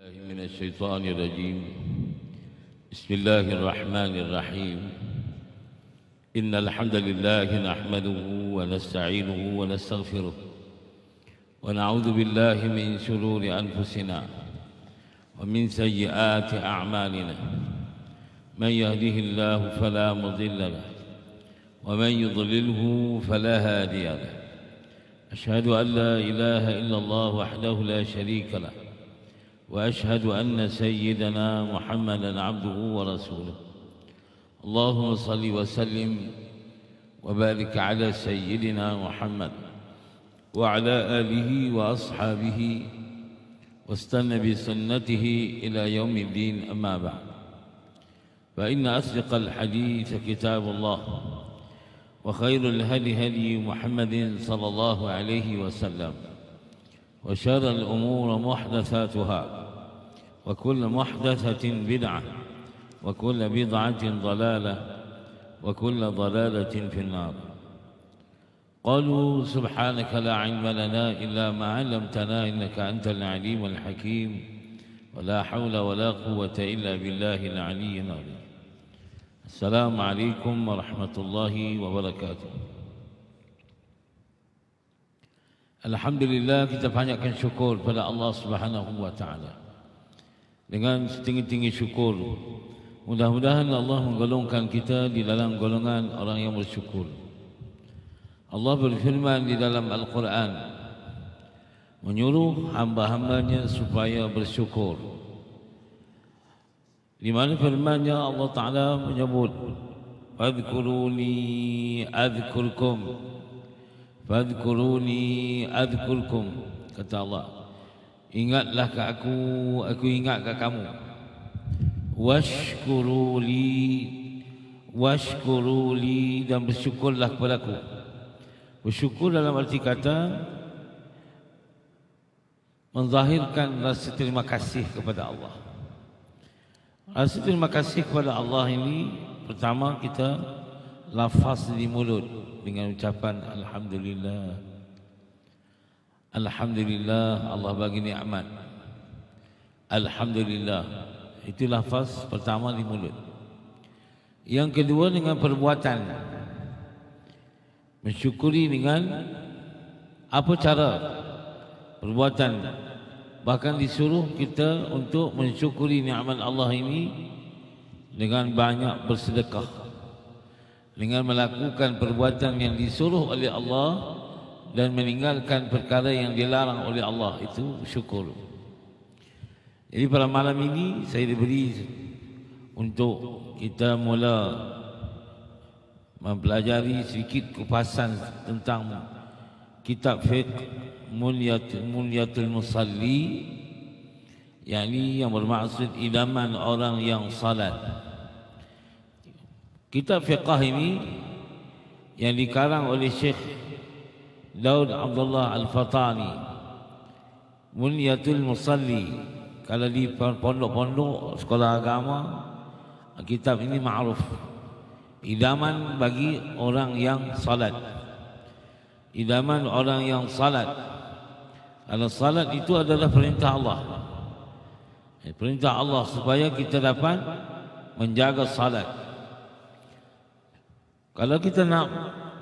من الشيطان الرجيم. بسم الله الرحمن الرحيم. إن الحمد لله نحمده ونستعينه ونستغفره ونعوذ بالله من شرور أنفسنا ومن سيئات أعمالنا. من يهده الله فلا مضل له ومن يضلله فلا هادي له. أشهد أن لا إله إلا الله وحده لا شريك له وأشهد أن سيدنا محمدا عبده ورسوله. اللهم صل وسلم وبارك على سيدنا محمد وعلى آله وأصحابه واستنى بسنته إلى يوم الدين. أما بعد، فإن أصدق الحديث كتاب الله وخير الهدي هدي محمد صلى الله عليه وسلم وشر الأمور محدثاتها وكل محدثة بدعة وكل بدعة ضلالة وكل ضلالة في النار. قالوا سبحانك لا علم لنا إلا ما علمتنا إنك أنت العليم الحكيم ولا حول ولا قوة إلا بالله العلي العظيم. السلام عليكم ورحمة الله وبركاته. Alhamdulillah, kita banyakkan syukur pada Allah Subhanahu wa taala. Dengan setinggi-tinggi syukur, mudah-mudahan Allah menggolongkan kita di dalam golongan orang yang bersyukur. Allah berfirman di dalam Al-Quran, menyuruh hamba-hambanya supaya bersyukur. Di mana firman-Nya Allah Taala menyebut, "Fadhkuruni adhkurkum." Fadhkuruni adhkurkum, kata Allah, ingatlah ke aku ingat ke kamu. Washkuruli, dan bersyukurlah kepadaku. Bersyukur dalam arti kata menzahirkan rasa terima kasih kepada Allah. Rasa terima kasih kepada Allah ini, pertama kita lafaz di mulut dengan ucapan Alhamdulillah. Alhamdulillah, Allah bagi nikmat. Alhamdulillah, itu lafaz pertama di mulut. Yang kedua dengan perbuatan. Mensyukuri dengan apa cara? Perbuatan. Bahkan disuruh kita untuk mensyukuri nikmat Allah ini dengan banyak bersedekah, dengan melakukan perbuatan yang disuruh oleh Allah dan meninggalkan perkara yang dilarang oleh Allah. Itu syukur. Jadi pada malam ini saya diberi untuk kita mula mempelajari sedikit kupasan tentang kitab fiqh Munyatul Musalli, yakni yang bermaksud idaman orang yang salat. Kitab fiqah ini yang dikarang oleh Syekh Daud Abdullah Al-Fatani, Munyatul Musalli. Kalau di pondok-pondok sekolah agama, kitab ini ma'ruf, idaman bagi orang yang salat. Idaman orang yang salat. Kalau salat itu adalah perintah Allah. Perintah Allah supaya kita dapat menjaga salat. Kalau kita nak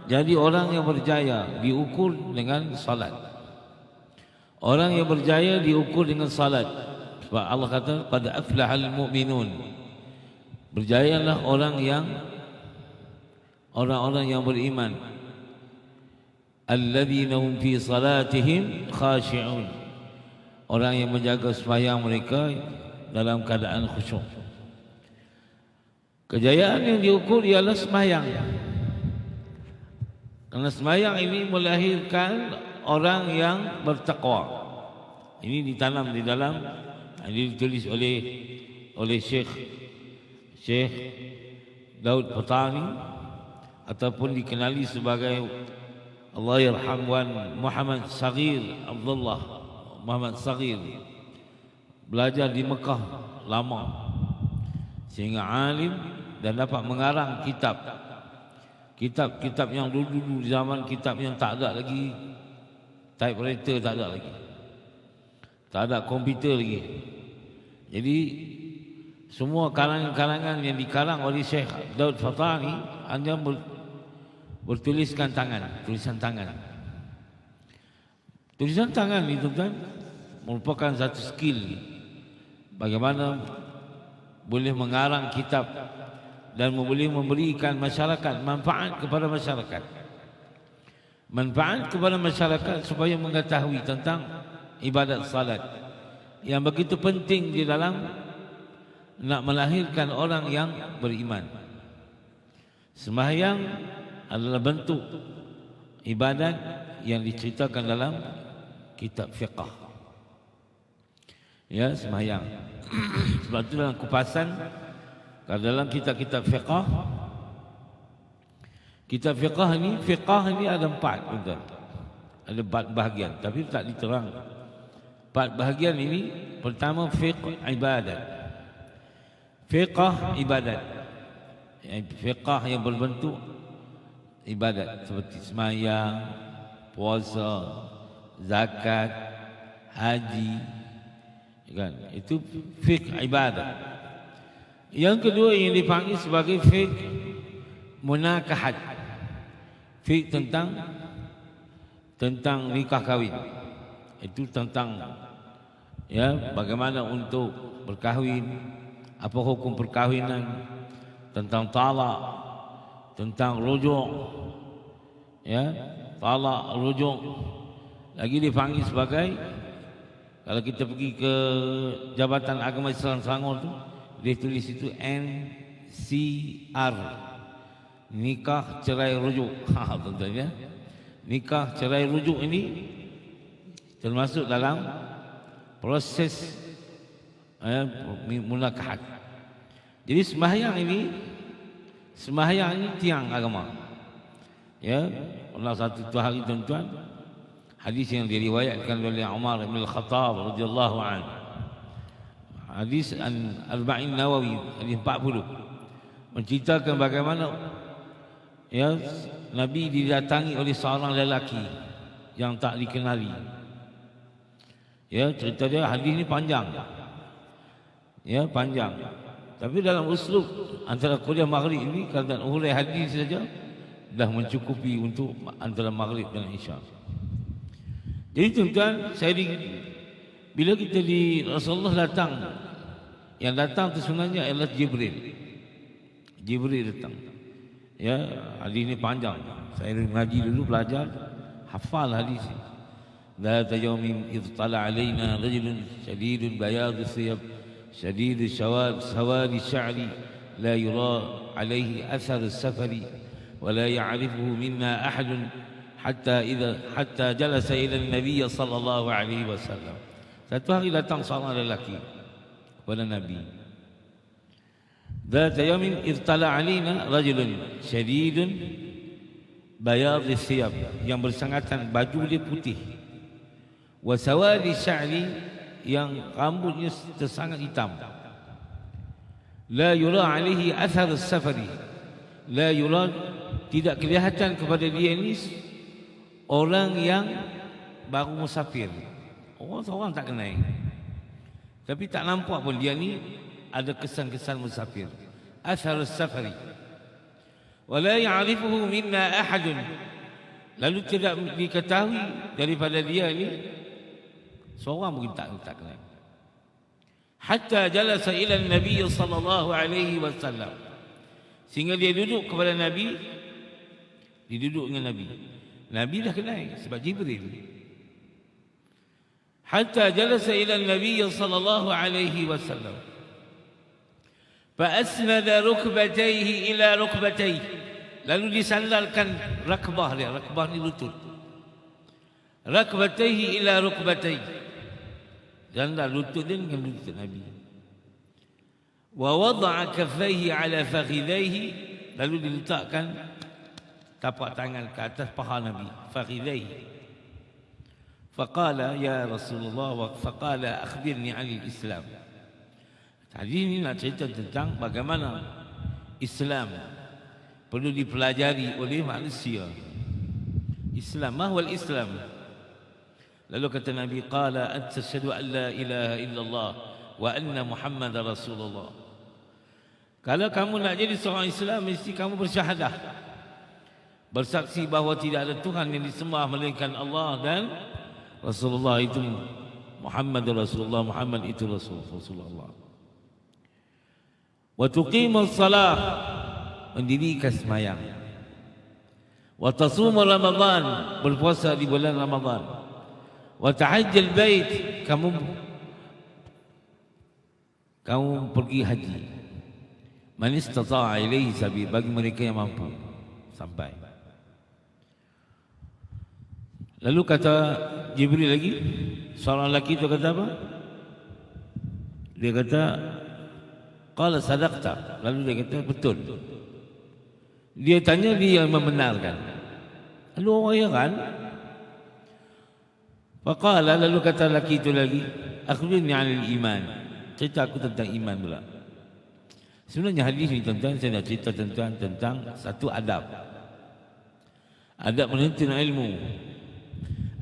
jadi orang yang berjaya, diukur dengan salat. Orang yang berjaya diukur dengan salat. Sebab Allah kata, qad aflahal mu'minun. Berjayalah orang-orang yang beriman. Alladzina hum fi salatihim khashi'un. Orang yang menjaga sembahyang mereka dalam keadaan khusyuk. Kejayaan yang diukur ialah sembahyang. Karena sembahyang ini melahirkan orang yang bertakwa. Ini ditanam di dalam, ini ditulis oleh Syekh Daud Fatani, ataupun dikenali sebagai Allahyarhamwan Muhammad Saghir Abdullah Muhammad Saghir. Belajar di Mekah lama sehingga alim dan dapat mengarang kitab yang dulu di zaman kitab yang tak ada lagi typewriter, tak ada lagi, tak ada komputer lagi. Jadi semua karangan-karangan yang dikarang oleh Syekh Daud Fatah ni hanya bertuliskan tangan, tulisan tangan. Tulisan tangan itu kan merupakan satu skill bagaimana boleh mengarang kitab dan boleh memberikan masyarakat manfaat kepada masyarakat. Manfaat kepada masyarakat supaya mengetahui tentang ibadat salat yang begitu penting di dalam nak melahirkan orang yang beriman. Sembahyang adalah bentuk ibadat yang diceritakan dalam kitab fiqh. Ya, sembahyang. Sebab itu dalam kupasan dalam kitab-kitab fiqh, kitab fiqh ni ada 4 tuan. Ada 4 bahagian tapi tak diterang. 4 bahagian ini, pertama fiqh ibadat. Fiqh ibadat. Fiqh yang berbentuk ibadat seperti sembahyang, puasa, zakat, haji, kan? Itu fiqh ibadat. Yang kedua yang dipanggil sebagai fiqh munakahat. Fiqh tentang nikah kahwin. Itu tentang ya bagaimana untuk berkahwin, apa hukum perkahwinan, tentang talak, tentang rujuk, ya talak, rujuk. Lagi dipanggil sebagai, kalau kita pergi ke Jabatan Agama Islam Selangor tu, dia tulis itu NCR, nikah cerai rujuk. Tentunya nikah cerai rujuk ini termasuk dalam proses munakahat. Jadi sembahyang ini tiang agama. Ya, Allah satu hari tuan-tuan, hadis yang diriwayatkan oleh Umar bin Al-Khattab radhiyallahu anhu. Hadis Arba'in Nawawi hadis 40 menceritakan bagaimana ya Nabi didatangi oleh seorang lelaki yang tak dikenali. Ya, cerita dia, hadis ini panjang. Ya, panjang. Tapi dalam uslub antara kuliah maghrib ini, kalau urai hadis saja dah mencukupi untuk antara maghrib dan isya. Jadi tuan-tuan, bila kita di Rasulullah datang, yang datang itu sebenarnya adalah Jibril. Jibril datang. Ya, hadis ini panjang. Saya ngaji dulu, belajar, hafal hadis ini. ذات يوم إذ طلع علينا رجل شديد بياض الثياب شديد سواد الشعر لا يرى عليه أثر السفر ولا يعرفه منا أحد حتى جلس إلى النبي صلى الله عليه وسلم. Satu hari datang seorang lelaki kepada Nabi. ذات يوم إذ طلع علينا رجل شديد بياض الثياب, yang bersangatan baju dia putih, wa sawadi sya'ri, yang rambutnya tersangat hitam, la yura alaihi athar as-safari, la yura, tidak kelihatan kepada dia ini orang yang baru musafir. Orang tak kenal, tapi tak nampak pun dia ni ada kesan-kesan musafir. Athar as-safari wa la ya'rifuhu minna ahadun, lalu tidak diketahui daripada dia ni seorang mungkin tak kenal. Hatta jalasa ila Nabi sallallahu alaihi wasallam, sehingga dia duduk kepada Nabi, diduduk dengan Nabi. Nabi dah kenal sebab Jibril. Hatta jalasa ila Nabi sallallahu alaihi wasallam, fa asnada rukbatayhi ila rukbatayhi, lalu disandarkan rakbah dia, rakbah ni lutut, rakbatayhi ila rukbatayhi, sandar lutut dia dengan lutut Nabi. Wa wada'a kaffayhi ala fakhidhayhi, lalu diletakkan tapak tangan ke atas paha Nabi, fakhidhayhi. Faqala ya Rasulullah, wa faqala akhbirni 'anil Islam. Tadi ini nak cerita tentang bagaimana Islam perlu dipelajari oleh manusia. Islam, ma huwa al-Islam? Lalu kata Nabi, qala anta asyhadu an la ilaha illallah wa anna Muhammadar Rasulullah. Kalau kamu nak jadi seorang Islam, mesti kamu bersyahadah, bersaksi bahawa tidak ada Tuhan yang disembah melainkan Allah dan Rasulullah itu Muhammadur Rasulullah, Muhammad itu Rasulullah. Wa tuqimus salah, mendirikan sembahyang. Wa tasumul Ramadan, berpuasa di bulan Ramadan. Wa tahajjal bait, kamu pergi haji. Man istata'a ilaihi sabil, bagi mereka yang mampu sampai. Lalu kata Jibril lagi, seorang lelaki itu kata apa? Dia kata, qala sadaqta. Lalu dia kata, betul. Dia tanya, dia yang membenarkan. Lalu orang heran. Faqala, lalu kata lelaki itu lagi, akhbirni 'anil iman. Cerita aku tentang iman pula. Sebenarnya hadis ini tuan-tuan, saya nak cerita tuan-tuan tentang satu adab. Adab menuntut ilmu.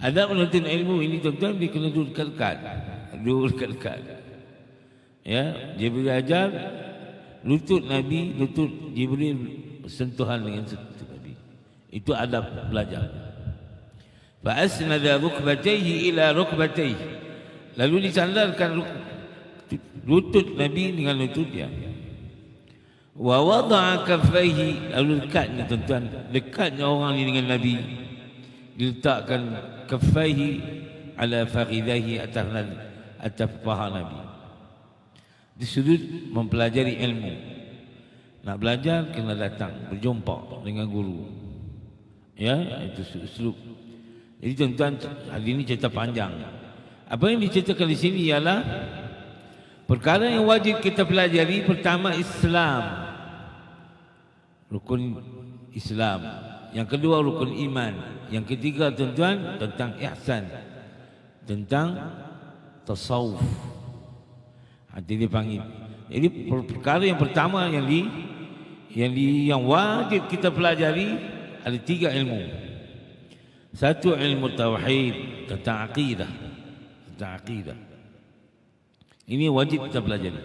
Adab menuntut ilmu ini tuan-tuan, dia kena duduk dekat-dekat. Duduk dekat-dekat. Ya, Jibril ajar, lutut Nabi, lutut Jibril sentuhan dengan sentuh Nabi. Itu adab belajar. Fa asnada rukbatayhi ila rukbatayhi. Lalu disandarkan lutut Nabi dengan lutut dia. Wa wada'a kaffaihi, lalu dekatnya tuan-tuan, dekatnya orang ini dengan Nabi, diletakkan kaffaihi ala fakhidaihi, atas paha Nabi. Di sudut mempelajari ilmu. Nak belajar kena datang berjumpa dengan guru. Ya, itu uslub. Jadi tuan-tuan, hari ini cerita panjang. Apa yang diceritakan di sini ialah perkara yang wajib kita pelajari. Pertama, Islam, rukun Islam. Yang kedua, rukun iman. Yang ketiga tuan-tuan, tentang ihsan, tentang tasawuf. Hati dipanggil. Jadi perkara yang pertama yang wajib kita pelajari ada 3 ilmu. Satu, ilmu tauhid, tentang akidah. Tentang akidah. Ini wajib kita pelajari.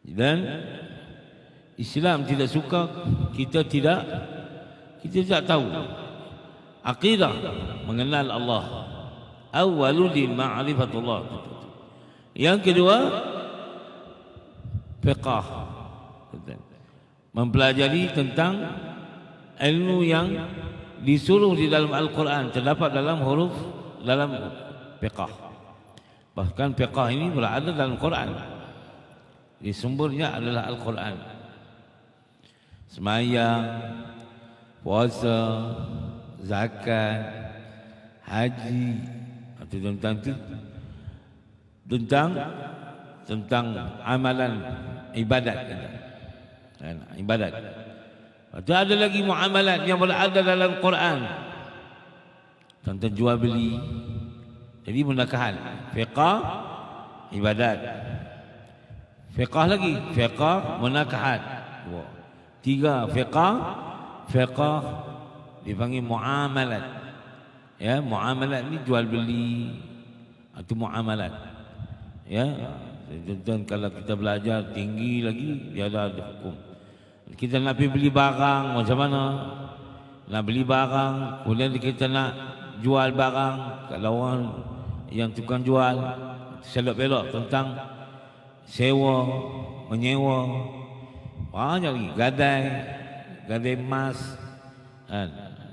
Dan Islam tidak suka kita tidak tahu akidah, mengenal Allah. Awwalu di ma'rifatullah. Yang kedua, fiqh, mempelajari tentang ilmu yang disuruh di dalam Al-Quran, terdapat dalam huruf, dalam fiqh. Bahkan fiqh ini berada dalam Quran. Di sumbernya adalah Al-Quran. Sembahyang, puasa, zakat, haji, atau tentang amalan ibadat. Ibadat. Atau ada lagi muamalat yang berada dalam Quran, tentang jual beli. Jadi munakahan, fiqh, ibadat. Fiqh lagi, fiqh, munakahat. 3, fiqh dipanggil muamalat. Ya, muamalat ni jual beli atau muamalat. Ya, tuan-tuan, kalau kita belajar tinggi lagi, dia ada hukum. Kita nak pergi beli barang, macam mana? Nak beli barang, kemudian kita nak jual barang. Kalau orang yang tukang jual, selok-belok tentang sewa, menyewa, banyak lagi. Gadai emas,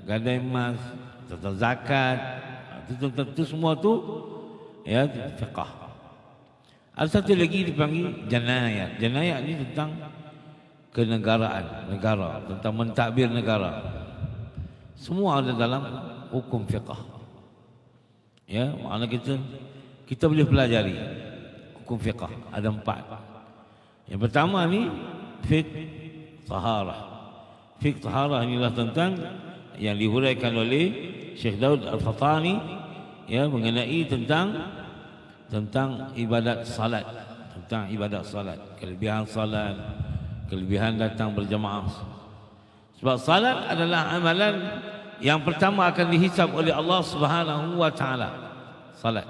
gadai emas, tentang zakat, itu semua tu ya fiqh. Ada satu lagi dipanggil janayat. Janayat ni tentang kenegaraan negara, tentang mentadbir negara. Semua ada dalam hukum fiqh. Ya, makna kita boleh pelajari hukum fiqh. Ada 4. Yang pertama ni fiqh taharah. Fiqh taharah inilah tentang yang dihuraikan oleh Syekh Daud Al-Fatani, ya, mengenai tentang ibadat salat, tentang ibadat salat, kelebihan salat, kelebihan datang berjamaah. Sebab salat adalah amalan yang pertama akan dihisab oleh Allah Subhanahu wa taala. Salat.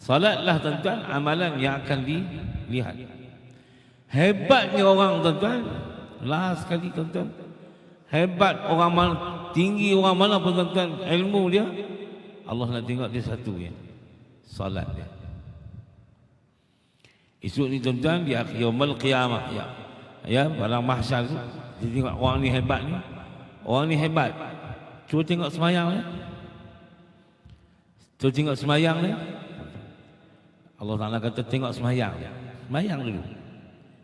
Salatlah tuan-tuan amalan yang akan dilihat. Hebatnya orang tuan-tuan, last sekali tuan-tuan, hebat orang mana, tinggi orang mana pun tuan-tuan, ilmu dia, Allah nak tengok dia satu ya, salat dia. Esok ni tuan-tuan, di yaumul qiyamah ya, pada mahsyar tu, dia tengok orang ni hebat ni, orang ni hebat. Cuba tengok semayang ni, cuba tengok semayang ni. Allah Ta'ala kata tengok semayang, semayang dulu.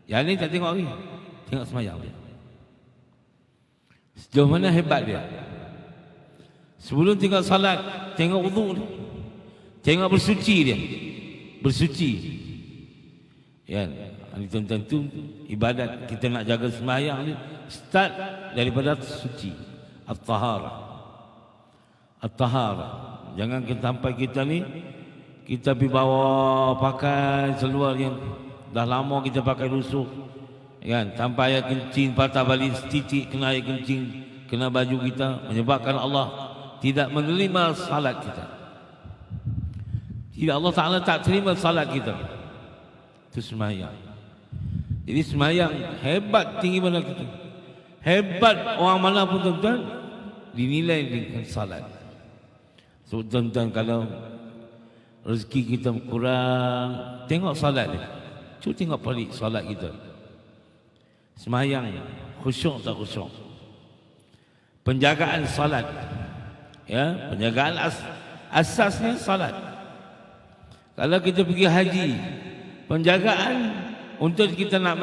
Yang ni tak tengok lagi, tengok semayang dia. Sejauh mana hebat dia. Sebelum tengok salat, tengok wudu dia, tengok bersuci dia, bersuci. Ya, ini tuan-tuan tu ibadat kita nak jaga sembahyang ni start daripada suci, at-taharah. At-taharah. Jangan kita sampai kita ni kita pergi bawa pakai seluar yang dah lama kita pakai lusuh, kan, sampai air kencing patah balik setitik kena air kencing kena baju kita, menyebabkan Allah tidak menerima salat kita. Tidak, Allah Ta'ala tak terima salat kita. Itu sembahyang. Jadi sembahyang hebat tinggi mana kita, hebat orang mana pun tuan-tuan, dinilai dengan salat. So tuan-tuan, kalau rezeki kita kurang, tengok salat dia. Cuba tengok pelik salat kita. Sembahyang khusyuk tak khusyuk. Penjagaan salat, ya, penjagaan asasnya salat. Kalau kita pergi haji, penjagaan untuk kita nak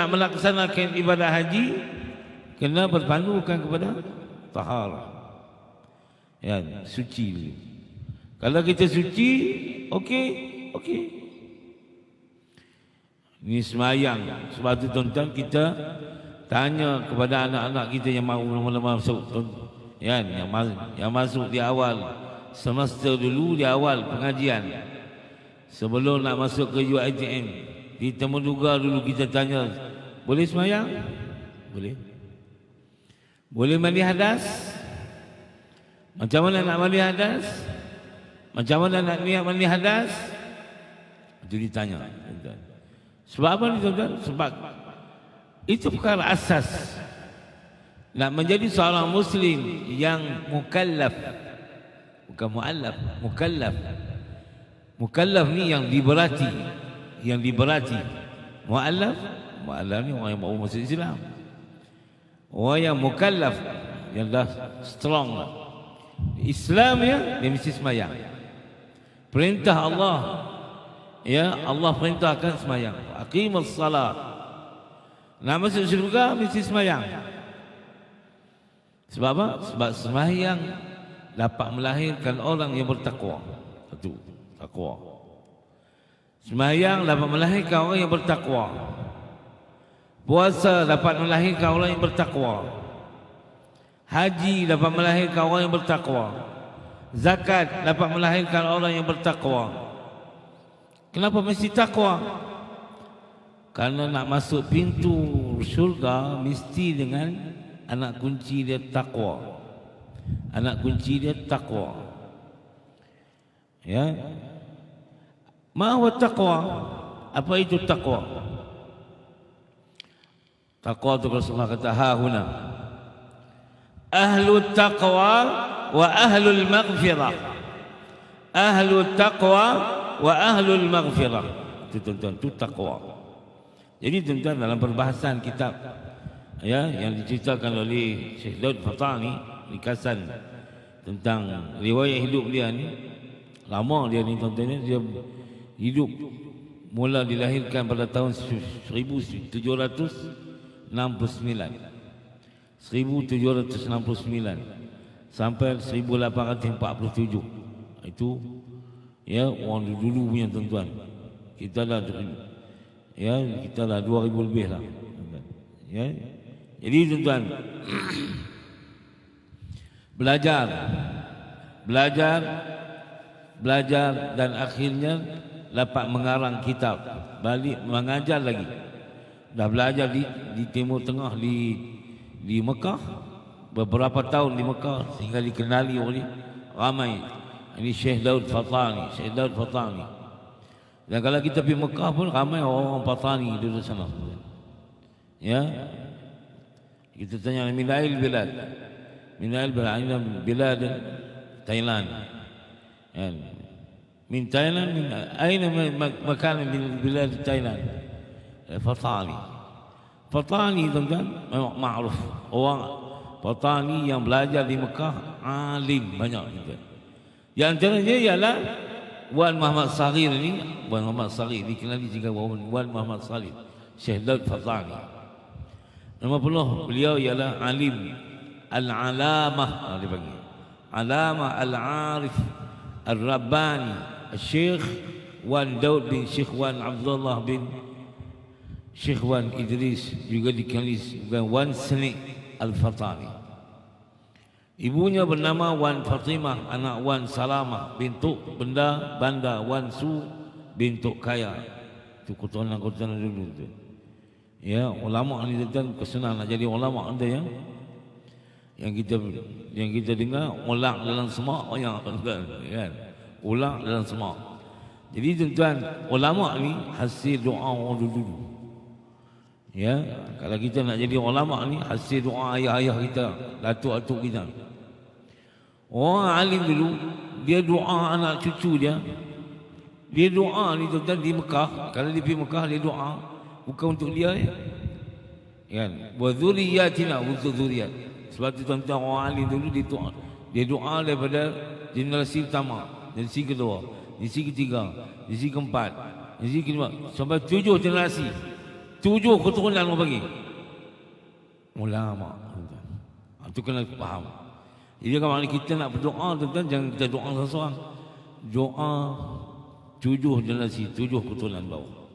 melaksanakan ibadah haji kena berpandukan kepada taharah. Ya, suci dulu. Kalau kita suci, okey. Ini semayang. Sebab tu tuan-tuan, kita tanya kepada anak-anak kita yang mahu mula-mula masuk, ya, yang masuk di awal semester dulu, di awal pengajian, sebelum nak masuk ke UiTM, di Temuduga dulu kita tanya, boleh semayang? Boleh. Boleh mandi hadas? Macam mana nak mandi hadas? Macam mana nak niat mandi hadas? Itu ditanya. Sebab apa ni tuan-tuan? Sebab itu perkara asas. Nak menjadi seorang Muslim yang mukallaf, bukan mu'allaf, mukallaf. Mukallaf ni yang diberati, yang diberati. Mu'allaf ni orang yang baru masuk Islam. Orang yang mukallaf, yang dah strong lah. Islam ya, dia mesti semayang. Perintah Allah, ya, Allah perintahkan semayang. Aqimus salat. Nak masuk syurga mesti semayang. Sebab apa? Sebab semayang dapat melahirkan orang yang bertakwa. Itu takwa. Semayang dapat melahirkan orang yang bertakwa. Puasa dapat melahirkan orang yang bertakwa. Haji dapat melahirkan orang yang bertakwa. Zakat dapat melahirkan orang yang bertakwa. Kenapa mesti takwa? Karena nak masuk pintu syurga mesti dengan anak kunci dia takwa. Anak kunci dia takwa. Ya. Ma huwa taqwa? Apa itu takwa? Takwa itu Rasulullah kata, ha huna ahlu taqwa wa ahlul maghfirah. Ahlu taqwa wa ahlul maghfirah. Itu tuan-tuan, itu takwa. Jadi tuan-tuan, dalam perbahasan kitab, ya, yang diceritakan oleh Syekh Daud Fatani, ringkasan tentang riwayat hidup dia ni, lama dia ni tuan-tuan, dia hidup mula dilahirkan pada tahun 1769 sampai 1847. Itu ya orang dulu punya tuan-tuan. Kita dah 2000 lebih lah. Ya. Jadi tuan-tuan, belajar dan akhirnya dapat mengarang kitab, balik mengajar lagi. Dah belajar di Timur Tengah, di Mekah, beberapa tahun di Mekah sehingga dikenali oleh ramai. Ini Syekh Daud Fatani. Dan kalau kita pergi Mekah pun ramai orang Patani duduk sana. Ya. Kita tanya Minail Bilad. Minail Bilad Thailand. Ya. Min Thailand, min aina makan min bilad Thailand? Patani. Patani tuan-tuan memang makruf. Orang Patani yang belajar di Mekah alim banyak juga. Yang antaranya ialah Wan Muhammad Saghir ni, Wan Muhammad Saghir dikenali juga Wan Muhammad Saghir, Syekh Daud Patani. Nama penuh beliau ialah Alim Al-Alamah, dipanggil Alamah Al-Arif Al-Rabbani, Syekh Wan Daud bin Syekh Wan Abdullah bin Syekh Wan Idris, juga dikenali sebagai Wan Sani Al-Fatani. Ibunya bernama Wan Fatimah, anak Wan Salamah bintu Banda Wan Su bintu Kaya. Itu keturunan-keturunan dulu tu. Ya, ulama ni tentang kesenangan nak jadi ulama anda ya. Yang kita dengar ulak dalam semak banyak kan. Ulak dalam semak. Jadi tuan-tuan, ulama ni hasil doa orang dulu. Ya, kalau kita nak jadi ulama ni hasil doa ayah-ayah kita, datuk-datuk kita. Orang alim dulu, dia doa anak cucu dia. Dia doa ni tuan-tuan di Mekah, kalau dia pergi Mekah dia doa bukan untuk dia ya. Kan? Wa dzurriyyatina wa dzurriyyat. Sebab tu tuan-tuan orang alim dulu dia doa daripada generasi pertama, generasi kedua, generasi ketiga, generasi keempat, generasi kelima sampai 7 generasi. 7 keturunan orang bagi ulama. Itu kena faham. Jadi kalau kita nak berdoa tuan-tuan, jangan kita doa seorang. Doa 7 generasi, 7 keturunan bawah.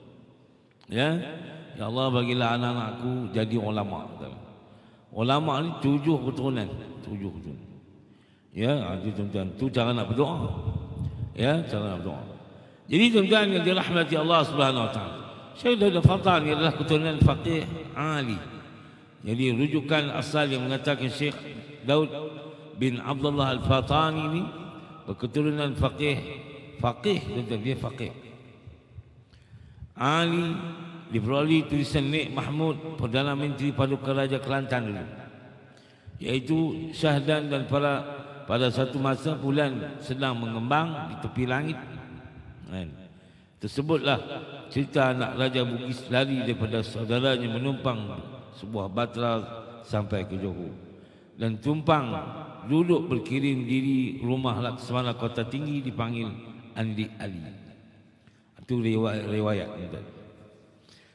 Ya. Ya Allah, bagilah anak-anakku jadi ulama. Ulama ni 7 keturunan, 7 keturunan. Ya, itu tuan-tuan, tu cara nak berdoa. Ya, cara nak berdoa. Jadi tuan-tuan yang dirahmati Allah Subhanahu wa taala, Syekh Daud Al-Fatani adalah keturunan faqih ali. Jadi rujukan asal yang mengatakan Syekh Daud bin Abdullah Al-Fatani ini berketurunan faqih, tuan-tuan, dia faqih ali, diperoleh tulisan Nik Mahmud, Perdana Menteri Paduka Raja Kelantan dulu, iaitu Syahdan, dan pada satu masa bulan sedang mengembang di tepi langit. Tersebutlah cerita anak Raja Bugis lari daripada saudaranya menumpang sebuah batra sampai ke Johor, dan tumpang duduk berkirim diri rumah Laksamana Kota Tinggi dipanggil Andi Ali. Itu riwayat.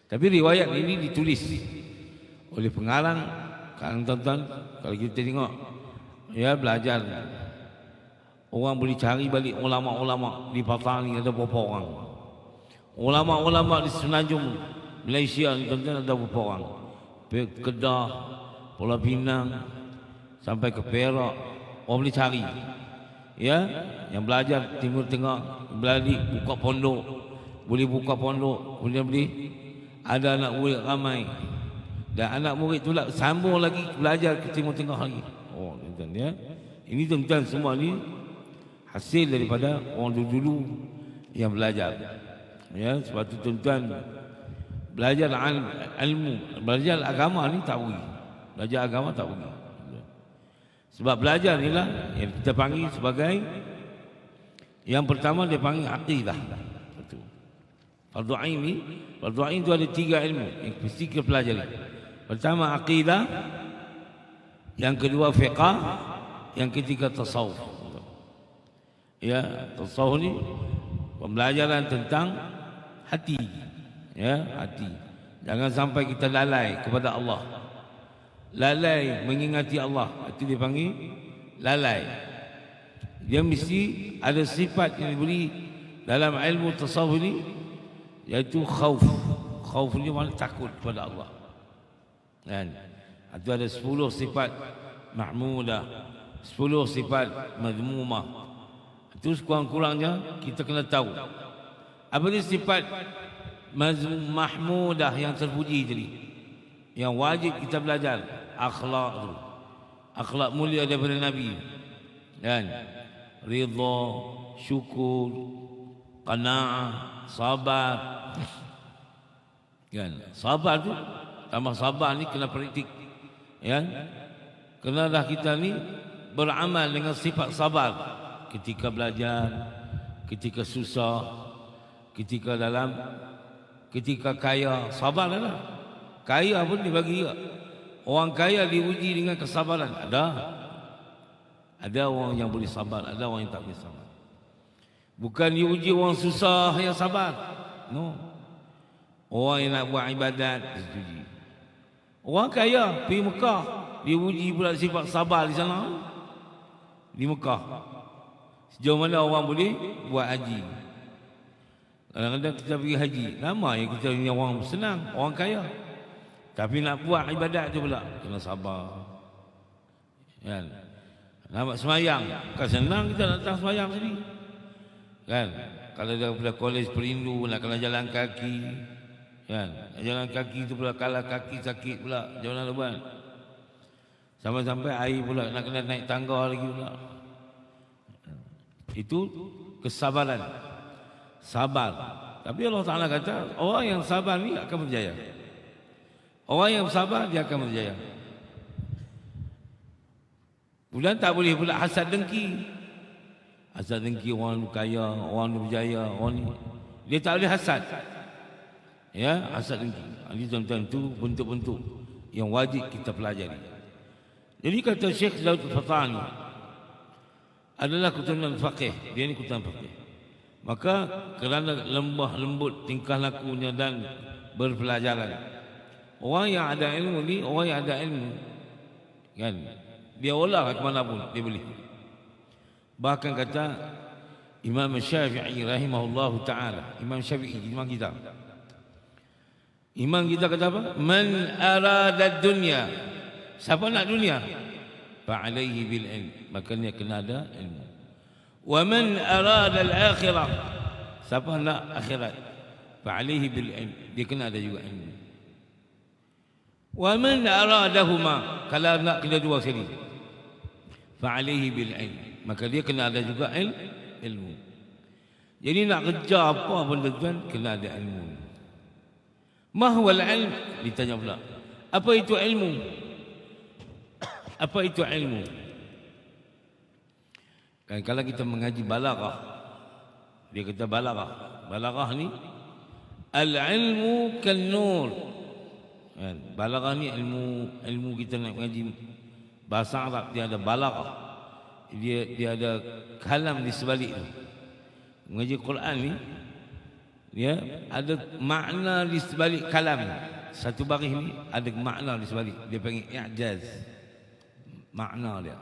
Tapi riwayat ini ditulis oleh pengarang. Kan tuan-tuan, kalau kita tengok ya, belajar, orang boleh cari balik ulama-ulama di Patani ada berapa orang. Ulama-ulama di Semenanjung Malaysia ni tuan-tuan ada berapa orang. Kedah, Pulau Pinang sampai ke Perak, orang boleh cari. Ya, yang belajar Timur Tengah, belajar buka pondok, boleh buka pondok, boleh ada anak murid ramai, dan anak murid tu lah sambung lagi belajar ke Timur Tengah lagi. Oh tuan-tuan ya, ini tuan-tuan semua ni hasil daripada orang dulu yang belajar. Ya, sebab tu tuan-tuan, belajar ilmu, belajar agama ni tak rugi. Belajar agama tak rugi. Sebab belajar ni lah yang kita panggil sebagai, yang pertama dia panggil aqidah. Fardu ain ni, fardu ain tu ada 3 ilmu yang mesti kita pelajari. Pertama aqidah, yang kedua fiqh, yang ketiga tasawuf. Ya, tasawuf ni pembelajaran tentang hati. Ya, hati. Jangan sampai kita lalai kepada Allah. Lalai mengingati Allah, itu dipanggil lalai. Dia mesti ada sifat yang diberi dalam ilmu tasawuf ni, iaitu khauf. Khauf ni maknanya takut kepada Allah. Kan? Itu ada 10 sifat mahmudah, 10 sifat madmumah. Itu sekurang-kurangnya kita kena tahu. Apa ni sifat mahmudah yang terpuji tadi, yang wajib kita belajar? Akhlak tu, akhlak mulia daripada Nabi, kan? Ridha, syukur, qanaah, sabar. Kan? Sabar tu tambah sabar ni kena praktik. Ya. Kenalah kita ni beramal dengan sifat sabar ketika belajar, ketika susah, ketika kaya, sabarlah. Kaya pun dibagi juga. Orang kaya diuji dengan kesabaran. Ada orang yang boleh sabar, ada orang yang tak boleh sabar. Bukan diuji orang susah yang sabar. No. Orang yang nak buat ibadat diuji. Orang kaya pergi Mekah, diuji pula sifat sabar di sana. Di Mekah. Sejauh mana orang boleh buat haji. Kadang-kadang kita pergi haji, lama ya kita ni orang senang, orang kaya. Tapi nak buat ibadat tu pula kena sabar. Kan? Nak semayang, bukan senang kita nak datang semayang sini. Kan? Kalau daripada kolej perindu nak kena jalan kaki. Kan? Jalan kaki tu pula kalah kaki sakit pula, jalan lebat. Sampai-sampai air pula nak kena naik tangga lagi pula. Itu kesabaran. Sabar. Tapi Allah Ta'ala kata orang yang sabar ni akan berjaya. Orang yang sabar dia akan berjaya. Kemudian tak boleh pula hasad dengki. Hasad dengki orang tu kaya, orang tu berjaya, orang ni. Dia tak boleh hasad. Ya, hasad dengki. Ini tuan-tuan tu bentuk-bentuk yang wajib kita pelajari. Jadi kata Syekh Daud Al-Fatani adalah keturunan faqih. Dia ni keturunan faqih. Maka kerana lembah lembut tingkah lakunya dan berpelajaran, orang yang ada ilmu ni, orang yang ada ilmu kan, dia olah ke mana pun dia boleh. Bahkan kata Imam Syafi'i rahimahullahu ta'ala, Imam Syafi'i, Imam kita kata apa? Man arada dunya, siapa nak dunia, fa'alaihi bil ilm, maka dia kena ada ilmu. Wa man arada al-akhirah, siapa nak akhirat, fa'alaihi bil ilm, dia kena ada juga ilmu. Wa man aradahuma, kalau nak kena dua sekali, fa'alaihi bil ilm, maka dia kena ada juga ilmu. Jadi nak kerja apa pun tuan, kena ada ilmu. Mahwal ilm, ditanya pula, apa itu ilmu? Apa itu ilmu? Kan kalau kita mengaji balaghah, dia kata balaghah ni al-ilmu kan-nur. Kan, balaghah ni ilmu kita nak mengaji bahasa Arab, dia ada balaghah. Dia ada kalam di sebalik tu. Mengaji Quran ni dia ada makna di sebalik kalam. Satu baris ni ada makna di sebalik. Dia panggil i'jaz. Makna dia.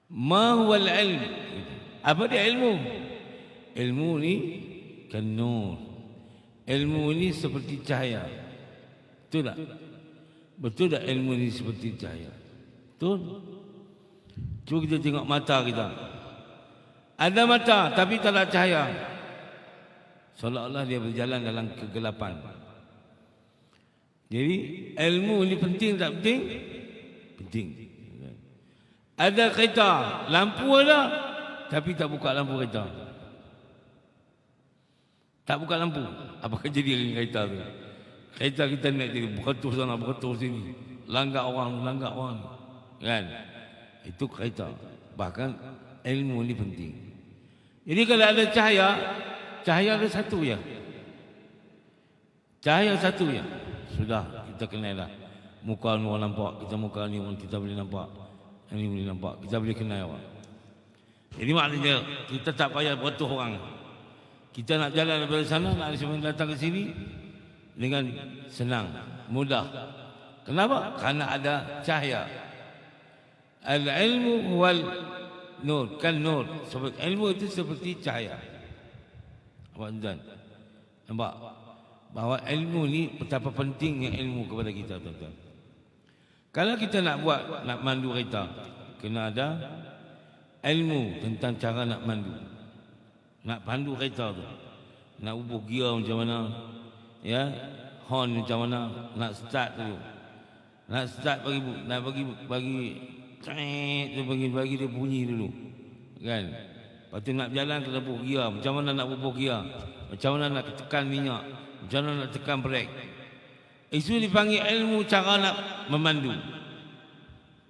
Ma huwa al-ilm? Apa dia ilmu? Ilmu ni kan nur. Ilmu ni seperti cahaya. Betul tak? Betul tak ilmu ni seperti cahaya? Betul? Cuba kita tengok mata kita. Ada mata tapi tak ada cahaya. Seolah-olah dia berjalan dalam kegelapan. Jadi ilmu ni penting tak penting? Penting. Ada kereta, lampu ada, tapi tak buka lampu kereta. Tak buka lampu, apakah jadi dengan kereta tu? Kereta kita naik jadi berketur sana, berketur sini, langgar orang, kan? Itu kereta. Bahkan ilmu ni penting. Jadi kalau ada cahaya, cahaya ada satu ya. Cahaya satu ya. Sudah kita kenal dah. Muka ni orang nampak, kita muka ni orang kita boleh nampak. Ini boleh nampak, kita boleh kenal awak. Jadi maknanya kita tak payah beratus orang. Kita nak jalan daripada sana, nak datang ke sini dengan senang, mudah. Kenapa? Karena ada cahaya. Al-ilmu wal nur, kan nur. Sebab ilmu itu seperti cahaya. Awak tuan, nampak bahawa ilmu ni betapa pentingnya ilmu kepada kita tuan-tuan. Kalau kita nak mandu kereta, kena ada ilmu tentang cara nak mandu. Nak pandu kereta tu, nak ubah gear macam mana, ya, horn macam mana, nak start dulu. Nak start bagi tu bagi dia bunyi dulu. Kan? Lepas tu nak berjalan kena bubuh gear. Macam mana nak bubuh gear? Macam mana nak tekan minyak? Macam mana nak tekan brek? Itu dipanggil ilmu cara nak memandu.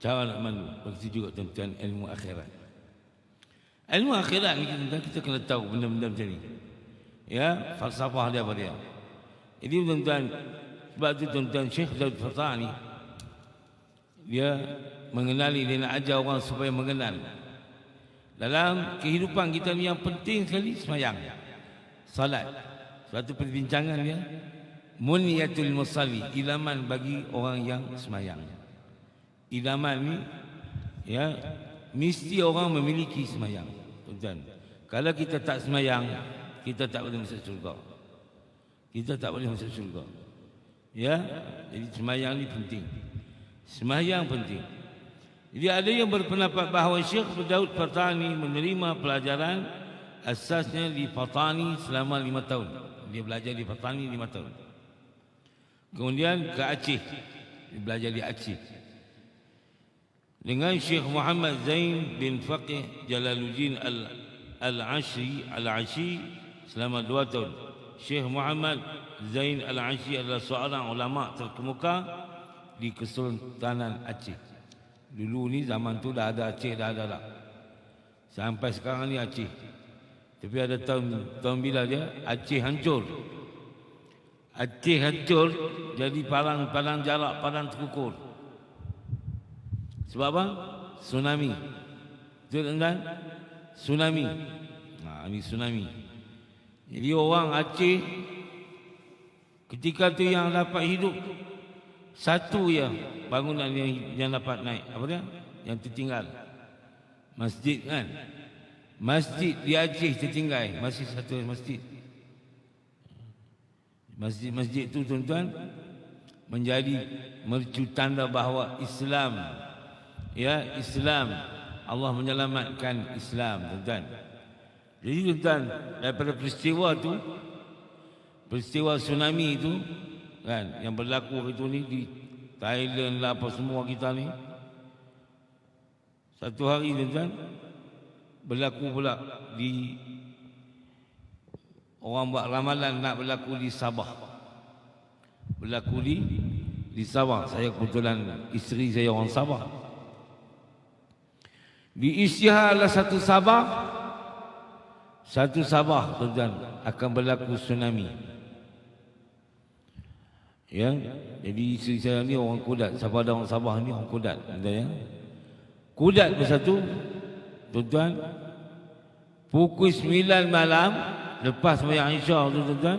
Cara nak memandu. Begitu juga tuan-tuan ilmu akhirat. Ilmu akhirat ni kita kena tahu benda-benda macam ni. Ya, falsafah dia apa dia. Jadi tuan-tuan, sebab tu tuan-tuan Syekh Daud Fatah ni dia mengenali, dia nak ajar orang supaya mengenal. Dalam kehidupan kita ni yang penting sekali sembahyang, salat. Suatu perbincangan dia, Munyatul musalli, ilaman bagi orang yang sembahyang. Ilaman ni ya, mesti orang memiliki sembahyang. Tuan-tuan, kalau kita tak sembahyang, kita tak boleh masuk syurga. Kita tak boleh masuk syurga. Ya, jadi sembahyang ni penting. Sembahyang penting. Jadi ada yang berpendapat bahawa Syekh Daud Fatani menerima pelajaran asasnya di Fatani selama 5 tahun. Dia belajar di Fatani 5 tahun. Kemudian ke Aceh. Dia belajar di Aceh. Dengan Syekh Muhammad Zain bin Faqih Jalaluddin Al-Ashi selama 2 tahun. Syekh Muhammad Zain Al-Ashi adalah seorang ulama terkemuka di Kesultanan Aceh. Dulu ni zaman tu dah ada Aceh, dah ada lah. Sampai sekarang ni Aceh. Tapi ada tahun bila dia Aceh hancur. Aceh hancur jadi padang jarak, padang terkukur. Sebab apa? Tsunami. Betul kan? Tsunami. Ini tsunami. Jadi orang Aceh ketika tu yang dapat hidup satu ya bangunan yang dapat naik. Apa dia? Yang tertinggal. Masjid kan? Masjid di Aceh tertinggal. Masih satu masjid. Masjid itu tuan-tuan menjadi mercu tanda bahawa Islam, ya, Islam, Allah menyelamatkan Islam, tuan-tuan. Jadi tuan-tuan, daripada peristiwa tu, peristiwa tsunami itu kan yang berlaku itu ni di Thailand lah apa semua kita ni, satu hari tuan-tuan berlaku pula di, orang buat ramalan nak berlaku di Sabah. Berlaku di Sabah. Saya kebetulan isteri saya orang Sabah. Diisytiharlah satu Sabah tuan-tuan akan berlaku tsunami. Ya, jadi isteri saya ni orang Kudat. Siapa ada orang Sabah ni orang Kudat, ya. Kudat bersatu tuan-tuan, pukul 9 malam lepas sembahyang Isya tu tuan-tuan,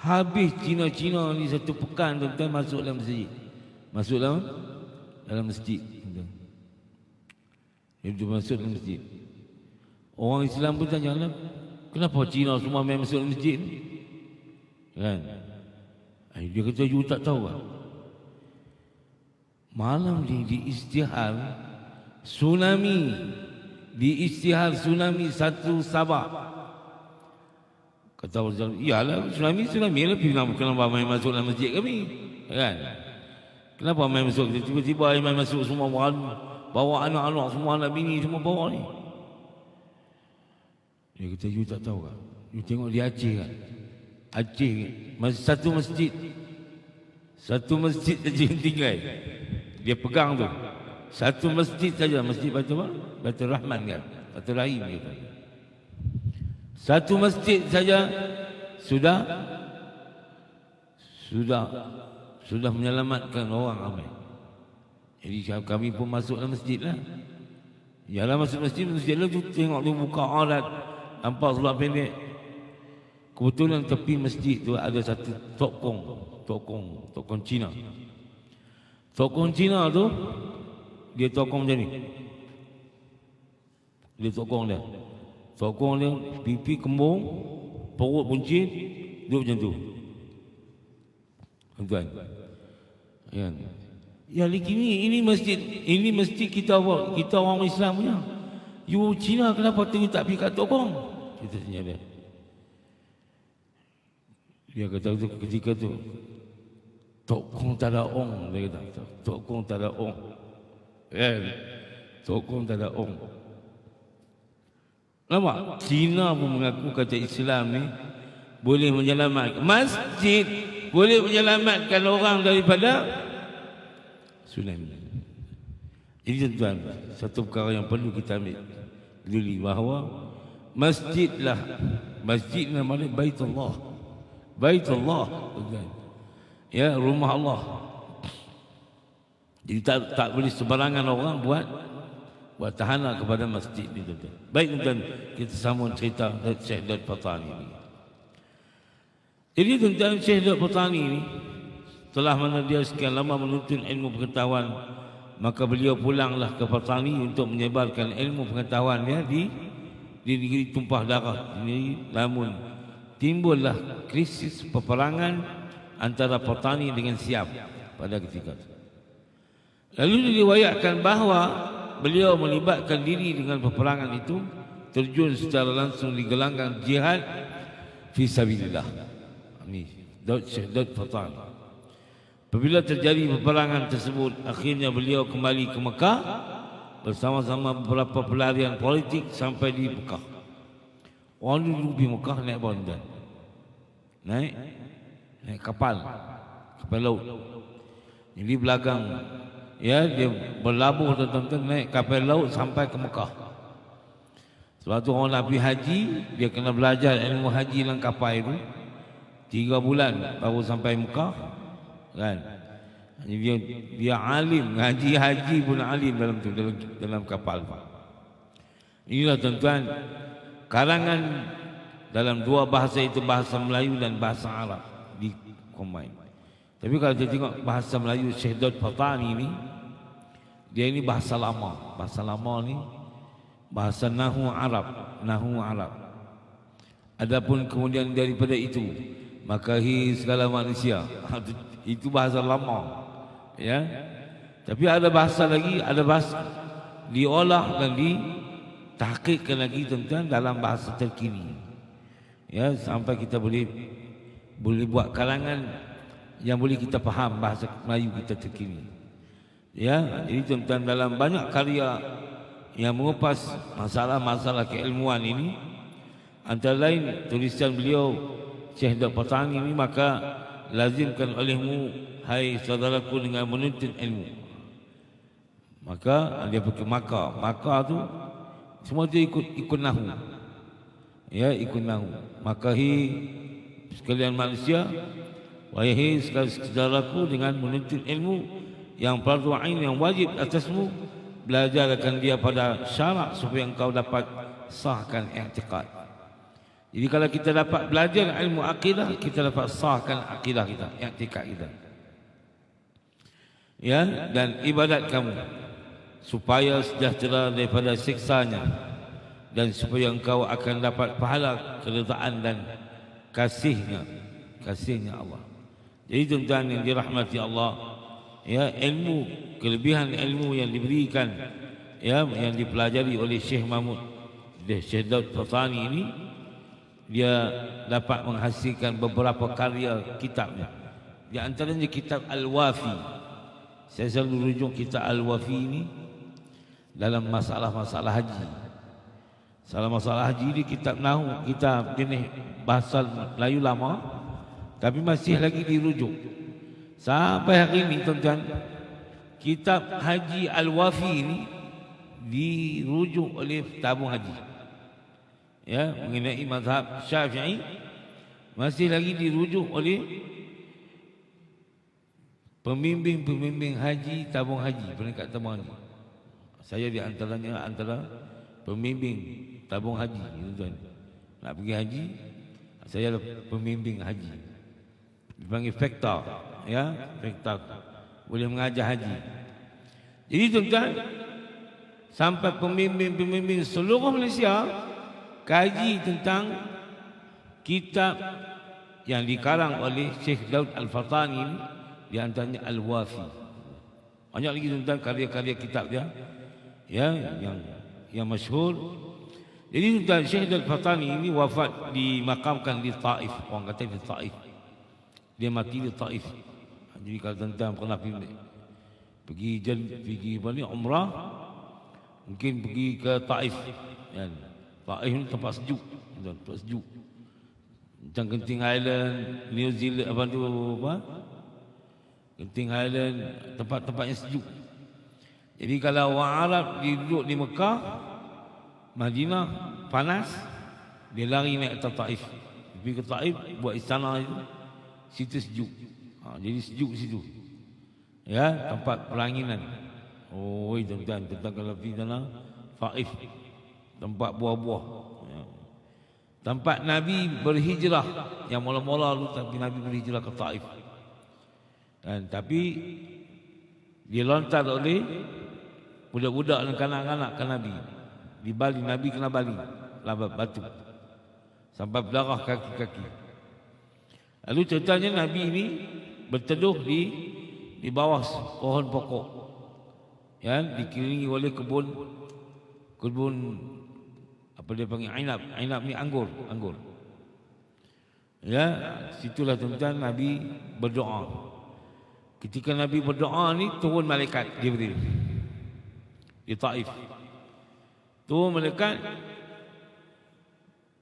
habis Cina-Cina ni satu pekan tuan-tuan masuk dalam masjid. Masuk dalam masjid tuan-tuan. Dia masuk dalam masjid. Orang Islam pun tanya, kenapa Cina semua main masuk dalam masjid ni? Kan? Dia kata, you tak tahu kan? Malam ni diisytihar tsunami. Diisytihar tsunami satu Sabah. Kata orang, iyalah tsunami lebih kenapa main masuk dalam masjid kami, kan? Kenapa main masuk? Tiba-tiba main masuk semua bawa anak-anak semua, anak bini semua bawa ni. Dia kata, you tak tahu kan? You tengok di Aceh kan? Aceh satu masjid saja yang tinggal. Dia pegang tu satu masjid saja, masjid Baitul Rahman kan, Baitul Rahim gitu. Satu masjid saja sudah menyelamatkan orang ramai. Jadi kami pun masuk dalam masjid lah. Yalah masuk masjid lah tu, tengok tu buka aurat, nampak seluar pendek. Kebetulan tepi masjid tu ada satu tokong Cina. Tokong Cina tu dia tokong macam ni. Dia tokong dia pipi kembung, perut buncit, duduk macam tu. Tuan-tuan. Ya ini masjid kita orang Islam punya. You Cina kenapa tu tak pergi kat tokong? Kita tanya dia. Dia kata tu ketika tu tokong tak ada ong, dia kata tokong tak ada ong. Tokong tak ada ong. Nampak? Cina pun mengaku kata Islam ni boleh menyelamatkan. Masjid boleh menyelamatkan orang daripada tsunami. Jadi tuan, satu perkara yang perlu kita ambil peduli bahawa masjidlah, masjid namanya Baitullah. Baitullah, ya, rumah Allah. Jadi tak boleh sebarangan orang buat tahanan kepada masjid itu. Baik tuan, kita sambung cerita Syekh Daud Patani ini. Jadi tuan, Syekh Daud Patani ini telah mana dia sekian lama menuntut ilmu pengetahuan, maka beliau pulanglah ke Patani untuk menyebarkan ilmu pengetahuannya di negeri tumpah darah ini. Namun timbullah krisis peperangan antara Patani dengan Siam pada ketika itu. Lalu diriwayatkan bahawa beliau melibatkan diri dengan peperangan itu, terjun secara langsung di gelanggang jihad fi sabilillah. Ini Syekh Daud Patani. Apabila terjadi peperangan tersebut, akhirnya beliau kembali ke Mekah bersama-sama beberapa pelarian politik sampai di Mekah. Orang dulu di Mekah naik bondan, naik kapal laut. Jadi belakang, ya, dia berlabuh tuan-tuan, naik kapal laut sampai ke Mekah. Sebab tu orang nak pergi haji, dia kena belajar ilmu haji dalam kapal itu 3 bulan baru sampai Mekah, kan? Dia alim, ngaji haji pun alim dalam kapal. Inilah tuan-tuan, karangan dalam 2 bahasa itu, bahasa Melayu dan bahasa Arab di combine. Tapi kalau kita tengok bahasa Melayu Syekh Daud Patani ini, dia ini bahasa lama. Bahasa lama ni bahasa Nahu Arab. Adapun kemudian daripada itu, maka segala manusia, itu bahasa lama, ya. Tapi ada bahasa lagi, ada bahasa diolah dan ditahqiqkan lagi tuan-tuan dalam bahasa terkini, ya, sampai kita boleh buat kalangan yang boleh kita faham bahasa Melayu kita terkini, ya. Jadi tuan-tuan, dalam banyak karya yang mengupas masalah-masalah keilmuan ini, antara lain tulisan beliau Syekh Daud Patani ini, maka lazimkan olehmu hai saudaraku dengan menuntut ilmu. Maka dia pergi Makkah. Makkah tu semua dia ikut nahu, ya, ikut nahu. Maka sekalian manusia, wahai saudaraku dengan menuntut ilmu yang fardu ain, yang wajib atasmu, belajarkan dia pada syarak supaya engkau dapat sahkan i'tiqad. Jadi kalau kita dapat belajar ilmu akidah, kita dapat sahkan akidah kita, i'tiqad kita, ya, dan ibadat kamu supaya sejahtera daripada siksanya, dan supaya engkau akan dapat pahala keredaan dan kasihnya Allah. Jadi tuan-tuan yang dirahmati Allah, ya, ilmu, kelebihan ilmu yang diberikan, ya, yang dipelajari oleh Syekh Mahmud, Syekh Daud Patani ini, dia dapat menghasilkan beberapa karya kitabnya. Di antaranya kitab Al-Wafi. Saya selalu rujuk kitab Al-Wafi ini dalam masalah-masalah haji. Masalah haji ini kitab nahu, kitab jenis bahasa Melayu lama, tapi masih lagi dirujuk sampai hari ini tuan-tuan. Kitab Haji Al-Wafi ini dirujuk oleh tabung haji, ya, mengenai mazhab Syafi'i, masih lagi dirujuk oleh pembimbing haji, tabung haji, peringkat tabung haji. Saya di antaranya, antara pembimbing tabung haji, tuan. Nak pergi haji, saya adalah pembimbing haji, dipanggil fakta, ya, fakta, boleh mengajar haji. Jadi tuan-tuan, sampai pembimbing seluruh Malaysia kaji tentang kitab yang dikarang oleh Syekh Daud Al-Patani ini, di antaranya Al-Wafi. Banyak lagi tuan-tuan karya-karya kitab dia, ya, yang masyhur. Jadi tuan-tuan, Syekh Daud Al-Patani ini wafat, dimakamkan di Taif. Orang kata di Taif, dia mati di Taif. Jadi kalau tuan-tuan pernah pergi umrah, mungkin pergi ke Taif, ya, Taif ni tempat sejuk. Tempat sejuk. Macam Genting Highland, New Zealand, apa tu apa? Genting Highland, tempat-tempat yang sejuk. Jadi kalau orang Arab duduk di Mekah, Madinah panas, dia lari naik atas Taif. Pergi ke Taif buat istana itu, situ sejuk. Jadi sejuk situ. Ya, tempat peranginan. Oh, tuan-tuan, kalau pergi sana Taif, tempat buah-buah. Ya. Tempat Nabi berhijrah yang mula-mula dulu, tapi Nabi berhijrah ke Taif. Dan tapi dia lontar oleh budak-budak dan kanak-kanak ke Nabi. Di Bali, Nabi kena Bali, labat batu sampai berdarah kaki-kaki. Lalu ceritanya Nabi ini berteduh di bawah pohon pokok, ya, dikelilingi oleh kebun apa dia panggil, ainab ni anggur. Ya, situlah tuan-tuan Nabi berdoa. Ketika Nabi berdoa ni, turun malaikat Jibril di Taif. Turun malaikat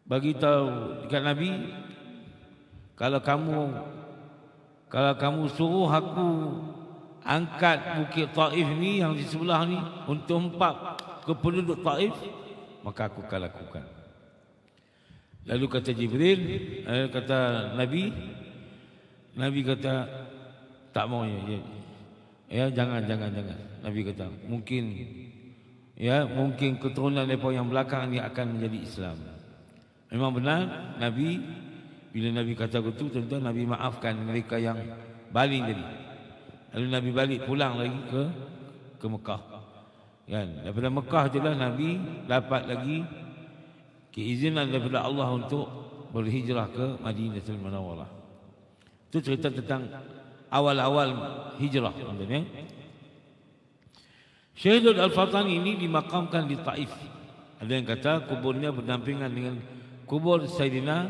bagi tahu dekat Nabi, kalau kamu suruh aku angkat bukit Taif ni yang di sebelah ni untuk hempap ke penduduk Taif, maka aku akan lakukan. Lalu kata Jibril, kata Nabi kata tak mau ya, jangan. Nabi kata mungkin keturunan mereka yang belakang ni akan menjadi Islam. Memang benar Nabi, bila Nabi kata begitu, tuan-tuan, Nabi maafkan mereka yang baling tadi. Lalu Nabi balik pulang lagi ke Mekah. Kan? Daripada Mekah itulah Nabi dapat lagi keizinan daripada Allah untuk berhijrah ke Madinatul Munawwarah. Itu cerita tentang awal-awal hijrah, tuan-tuan, ya. Syahidul Al-Fatani ini dimakamkan di Taif. Ada yang kata kuburnya berdampingan dengan kubur Sayyidina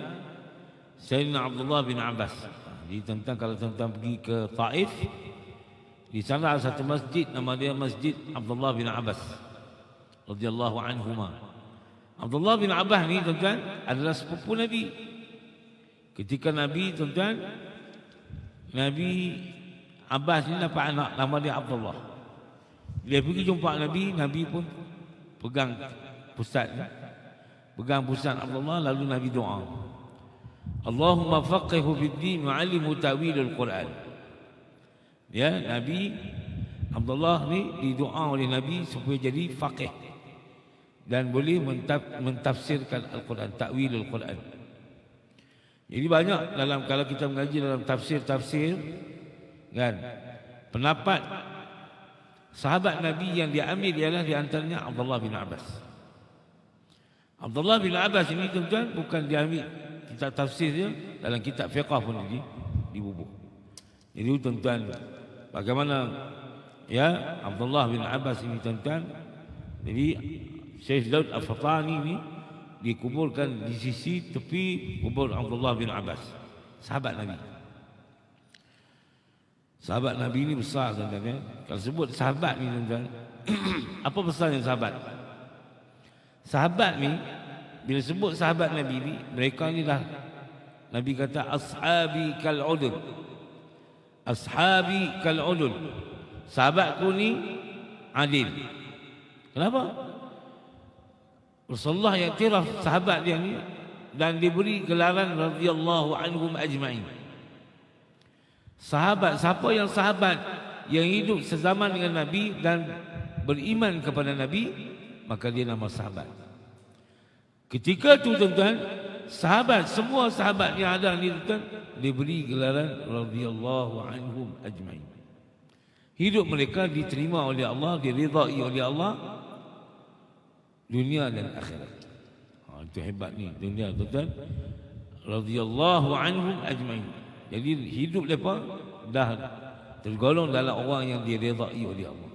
Abdullah bin Abbas. Jadi tentang kalau tuan-tuan pergi ke Taif, di sana ada satu masjid, nama dia Masjid Abdullah bin Abbas radhiyallahu anhuma. Abdullah bin Abbas ni, tuan-tuan, adalah sepupu Nabi. Ketika Nabi, tuan-tuan, Nabi Abbas ni dapat anak, nama dia Abdullah. Dia pergi jumpa Nabi, Nabi pun pegang pusat Abdullah, lalu Nabi doa, Allahumma faqihhu fid-din wa 'allimhu ta'wilul Quran. Ya, Nabi Abdullah ni didoa oleh Nabi supaya jadi faqih dan boleh mentafsirkan Al-Quran, ta'wilul Quran. Jadi banyak dalam, kalau kita mengaji dalam tafsir kan, pendapat sahabat Nabi yang diambil ialah di antaranya Abdullah bin Abbas. Abdullah bin Abbas ini, tuan-tuan, bukan diambil kitab tafsir dia, dalam kitab fiqh pun dibubuk. Jadi tuan-tuan, bagaimana ya Abdullah bin Abbas ini, tuan-tuan, jadi Syekh Daud Al-Fatani ini dikuburkan di sisi tepi kubur Abdullah bin Abbas, sahabat Nabi. Sahabat Nabi ini besar, tuan-tuan, ya. Kalau sebut sahabat ni, tuan-tuan, apa besarnya sahabat? Sahabat ni, bila sebut sahabat Nabi ni, mereka ni lah Nabi kata ashabi kal'udul. Ashabi kal'udul. Sahabatku ni adil. Kenapa? Rasulullah yang iktiraf sahabat dia ni dan diberi gelaran radhiyallahu anhum ajma'in. Sahabat, siapa yang sahabat yang hidup sezaman dengan Nabi dan beriman kepada Nabi, maka dia nama sahabat. Ketika itu, tuan-tuan, sahabat, semua sahabat yang ada ni, tuan-tuan, diberi gelaran radhiyallahu anhum ajma'in. Hidup mereka diterima oleh Allah, diridai oleh Allah, dunia dan akhirat. Itu hebat ni dunia, tuan-tuan, radhiyallahu anhum ajma'in. Jadi hidup mereka dah tergolong dalam orang yang diridai oleh Allah.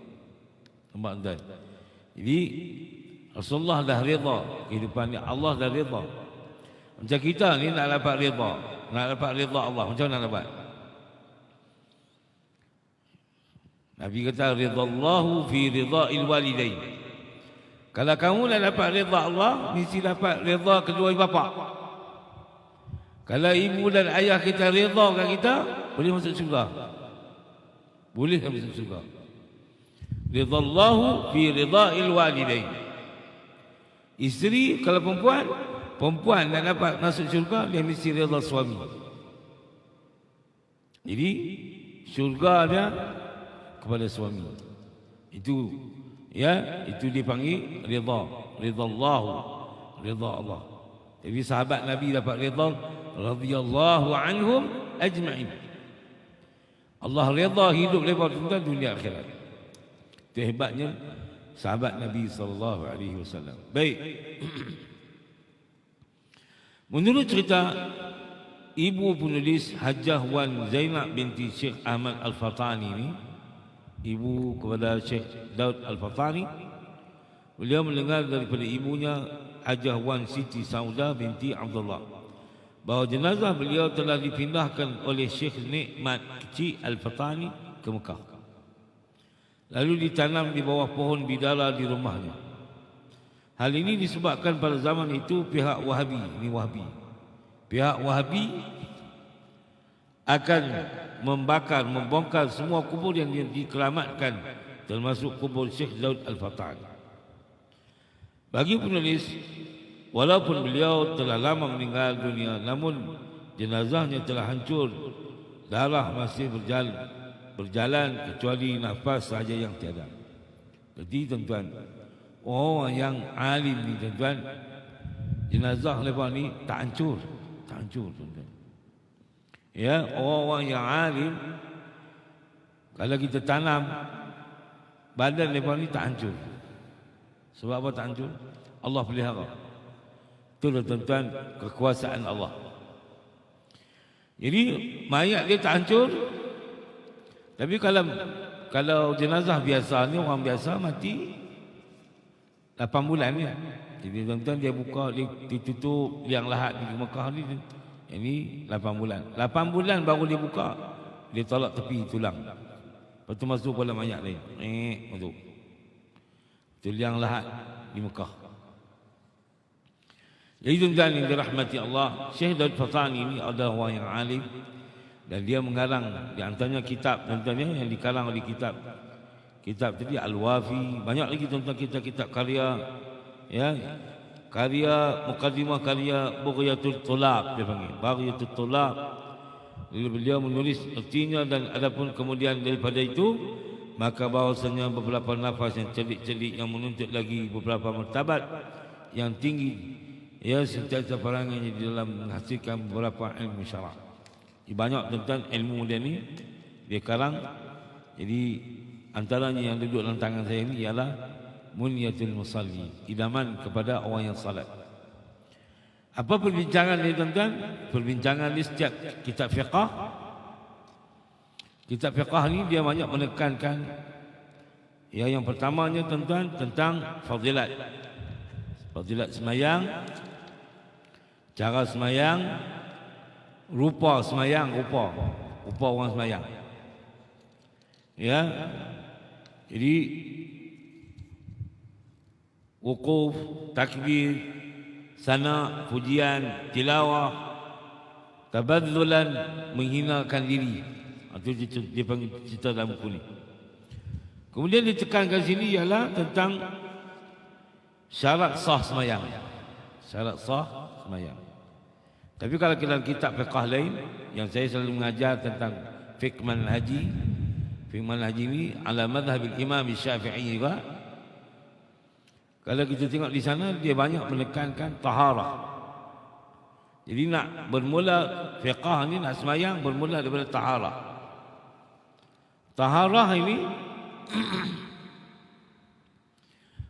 Nampak, tuan? Jadi Rasulullah dah rida kehidupan ni, Allah dah rida. Macam kita ni nak dapat rida, nak dapat rida Allah, macam mana nak dapat? Nabi kata ridallahu fi rida'il walidain. Kalau kamu nak dapat redha Allah, mesti dapat redha kedua ibu bapa. Kalau ibu dan ayah kita redha kat kita, boleh masuk syurga. Boleh masuk syurga. Ridha Allah fi ridha'il walidain. Isteri kalau perempuan nak dapat masuk syurga, dia mesti redha suami. Jadi syurga dia kepada suami. Itu itu dipanggil ridha. Ridha Allah. Ridha Allah. Jadi sahabat Nabi dapat ridha radhiyallahu anhum ajma'in. Allah redha hidup lepas tentang dunia akhirat. Itu hebatnya sahabat Nabi sallallahu alaihi wasallam. Baik. Menurut cerita ibu penulis Hajjah Wan Zainab binti Syekh Ahmad Al-Fatani ini, ibu kepada Syekh Daud Al-Fatani, beliau mendengar daripada ibunya Hajjah Wan Siti Saudah binti Abdullah bahawa jenazah beliau telah dipindahkan oleh Syekh Nikmat Kecil Al-Fatani ke Mekah, lalu ditanam di bawah pohon bidara di rumahnya. Hal ini disebabkan pada zaman itu pihak Wahabi, pihak Wahabi akan membongkar semua kubur yang dikeramatkan, termasuk kubur Syekh Daud Al-Fatani. Bagi penulis, walaupun beliau telah lama meninggal dunia, namun jenazahnya telah hancur, darah masih berjalan kecuali nafas sahaja yang tiada. Jadi tuan-tuan, orang yang alim ni tuan-tuan, jenazah lepas ni tak hancur tuan-tuan. Ya, orang-orang yang alim, kalau kita tanam, badan lepas ni tak hancur. Sebab apa tak hancur? Allah pelihara. Itulah tuan-tuan kekuasaan Allah. Jadi mayat dia tak hancur. Tapi kalau jenazah biasa ni, orang biasa mati 8 bulan ni. Jadi tuan-tuan dia buka, dia ditutup liang lahat di Mekah ni. Ini 8 bulan. 8 bulan baru dia buka, dia tolak tepi tulang. Lepas tu masuk bola mayat lain. Masuk. Itu liang lahat di Mekah. Jadi tuan-tuan yang dirahmati Allah, Syekh Daud Fatani ini adalah orang yang alim. Dan dia mengarang di antaranya kitab tuan-tuan yang dikarang oleh kitab tadi Al-Wafi, banyak lagi tuan-tuan kitab karya, ya, karya mukaddimah, karya Baghyatul Tulab, dia panggil Baghyatul Tulab. Beliau menulis artinya, dan adapun kemudian daripada itu, maka bahawasanya beberapa nafas yang celik-celik yang menuntut lagi beberapa martabat yang tinggi, ya, sentiasa perangannya di dalam menghasilkan beberapa ilmu syarak. Banyak tuan-tuan ilmu dia ni dia karang. Jadi antaranya yang duduk dalam tangan saya ni ialah Munyatul Musalli, idaman kepada orang yang salat. Apa perbincangan ni tuan-tuan? Perbincangan ni setiap kitab fiqah. Kitab fiqah ni dia banyak menekankan, ya, yang pertamanya tuan-tuan tentang fadilat semayang, cara semayang, rupa semayang, rupa orang semayang. Ya. Jadi wukuf, takbir, sana, pujian, tilawah, tabadzulan, menghinakan diri. Itu dia panggil cerita dalam buku ni. Kemudian ditekankan sini ialah tentang syarat sah semayang. Syarat sah semayang. Tapi kalau kita kitab fiqh lain yang saya selalu mengajar tentang fiqh manhaji ini ala madhhab Imam Syafi'i juga. Kalau kita tengok di sana dia banyak menekankan taharah. Jadi nak bermula fiqh ni, nak semayang bermula daripada taharah. Taharah ini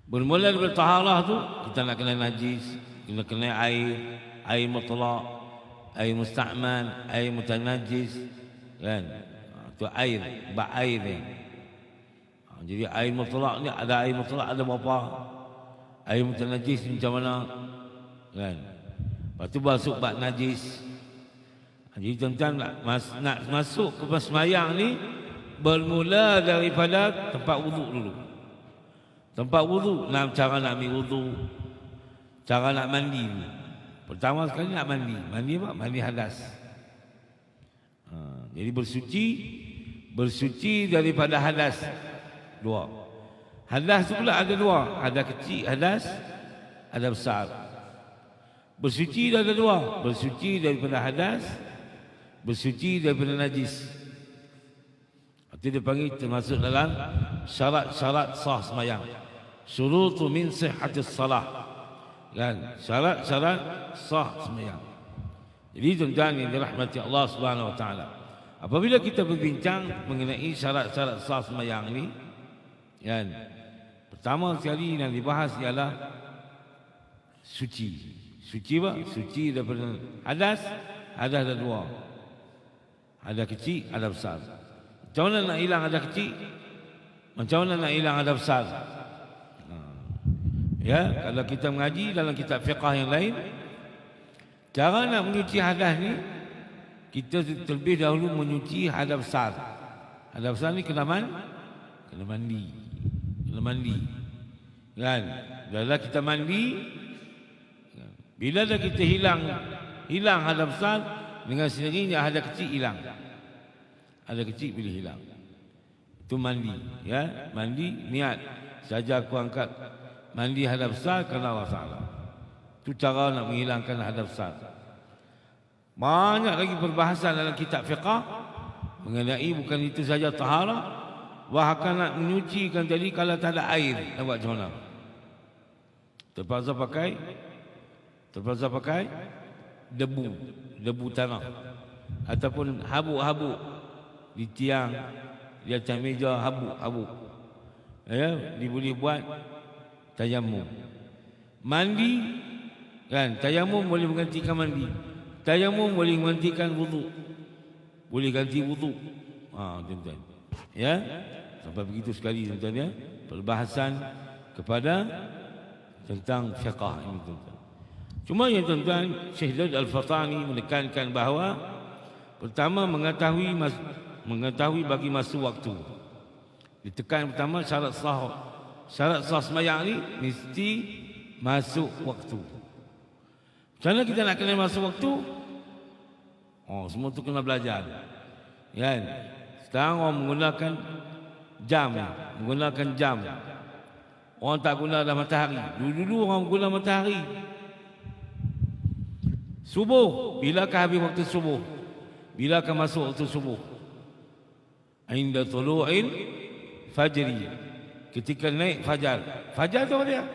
bermula daripada taharah tu kita nak kena najis, kita kena air mutlaq, air musta'man, air mutanajis, kan? Itu air, air ni. Jadi air mutlaq ni ada air mutlaq ada berapa? Air mutanajis macam mana? Kan? Lepas tu masuk bak najis. Jadi tuan-tuan nak masuk ke semayang ni bermula daripada tempat wuduk dulu. Tempat wudu, cara nak ambil wudu, cara nak mandi. Pertama sekali nak mandi. Mandi apa? Mandi hadas. Jadi bersuci daripada hadas. Dua. Hadas tu pula ada dua. Ada kecil hadas, ada besar. Bersuci dah ada dua. Bersuci daripada hadas, bersuci daripada najis. Itu dia panggil termasuk dalam syarat-syarat sah sembahyang. Syurutu min sihhatis salah. Kan? Syarat-syarat sah sembahyang. Jadi tuan-tuan yang dirahmati Allah Subhanahu wa taala. Apabila kita berbincang mengenai syarat-syarat sah sembahyang ini, kan? Pertama sekali yang dibahas ialah suci. Suci apa? Suci daripada hadas. Hadas ada dua. Ada kecil, ada besar. Macam mana nak hilang ada kecil? Macam mana nak hilang ada besar? Ya, kalau kita mengaji dalam kitab fiqah yang lain, cara nak menyuci hadas ni, kita terlebih dahulu menyuci hadas besar. Hadas besar ni kena mandi. Kena mandi. Kan? Dalam kita mandi, bila dah kita hilang hadas besar, dengan sendirinya hadas kecil hilang. Hadas kecil bila hilang. Itu mandi, ya. Mandi niat. Saja aku angkat mandi hadas besar kerana Allah Taala. Itu cara nak menghilangkan hadas besar. Banyak lagi perbahasan dalam kitab fiqah mengenai bukan itu saja taharah, bahkan nak menyucikan tadi kalau tak ada air, nak buat macam mana? Terpaksa pakai debu tanah ataupun habuk-habuk di tiang, di atas meja habuk-habuk. Ya, boleh buat tayamum. Mandi kan, tayamum boleh menggantikan mandi. Tayamum boleh menggantikan wudu. Boleh ganti wudu. Tuan-tuan. Ya, sampai begitu sekali tuan-tuan ya, perbahasan kepada tentang fiqah ini tuan-tuan. Cuma ya tuan-tuan, Syekh Daud Al-Fatani menekankan bahawa pertama mengetahui bagi masa waktu. Ditekan pertama syarat sah sembahyang ni mesti masuk waktu. Macam mana kita nak kenal masuk waktu? Semua tu kena belajar. Kan? Sekarang orang menggunakan jam. Orang tak guna dah matahari. Dulu orang guna matahari. Subuh, bilakah habis waktu subuh? Bilakah masuk waktu subuh? Inda tulu'il fajri. Ketika naik fajar. Fajar tu apa dia?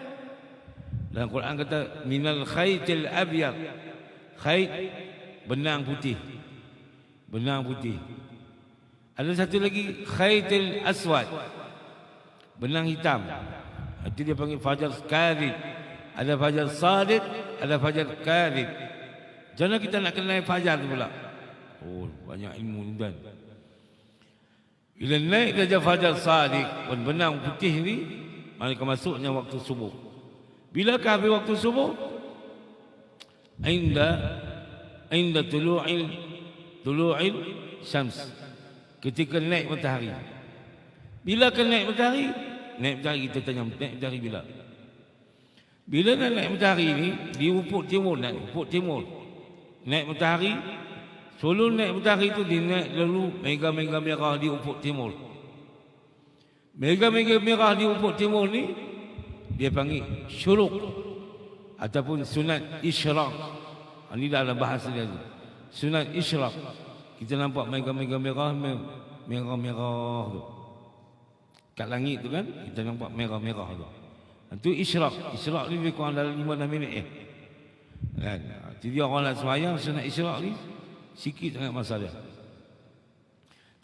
Dalam Quran kata minal khaytil abyad. Khayt benang putih. Benang putih. Ada satu lagi khaytil aswad. Benang hitam. Itu dia panggil fajar kadhib. Ada fajar sadiq, ada fajar kadhib. Jangan kita nak kenal fajar tu pula. Banyak ilmu tuan. Bila naik darjah fajar sadiq, benang putih ni, maka masuknya waktu subuh. Bilakah habis waktu subuh? Inda tulu'il syams. Ketika naik matahari. Bilakah naik matahari? Naik matahari kita tanya, naik matahari bila? Bila nak naik matahari ni, di ufuk timur, naik matahari. Sebelum naik matahari itu dinaik lalu mega-mega merah di ufuk timur. Mega-mega merah di ufuk timur ni dia panggil syuruk ataupun sunat isyraq. Ini dalam bahasa dia. Sunat isyraq. Kita nampak mega-mega merah tu. Kat langit tu kan kita nampak merah-merah tu. Itu isyraq. Isyraq ni lebih kurang dalam 5-6 minit kan. Jadi orang nak sembahyang sunat isyraq ni sikit sangat masalah.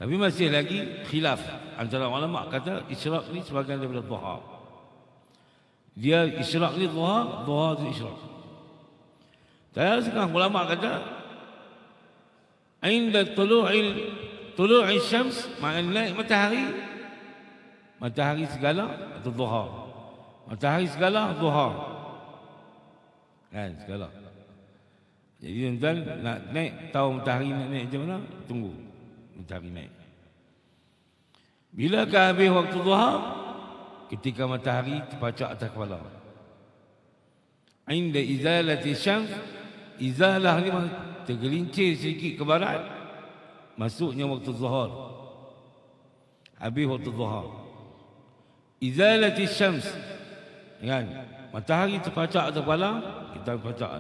Tapi masih lagi khilaf antara ulama kata isyraq ni sebahagian daripada duha. Dia isyraq ni duha tu isyraq. Dan sekarang ulama kata inda tulu'il syams, maknanya naik matahari segala atau duha. Matahari segala duha. Kan segala. Jadi tuan-tuan nak naik, tahu matahari nak naik macam mana? Tunggu matahari naik. Bilakah habis waktu duha? ketika matahari terpacak atas kepala. Inda izalati syams, izalah ni tergelincir sedikit ke barat, masuknya waktu zuhur, habis waktu zuhur. Izalati syams, kan, matahari terpacak atas kepala, kita terpacak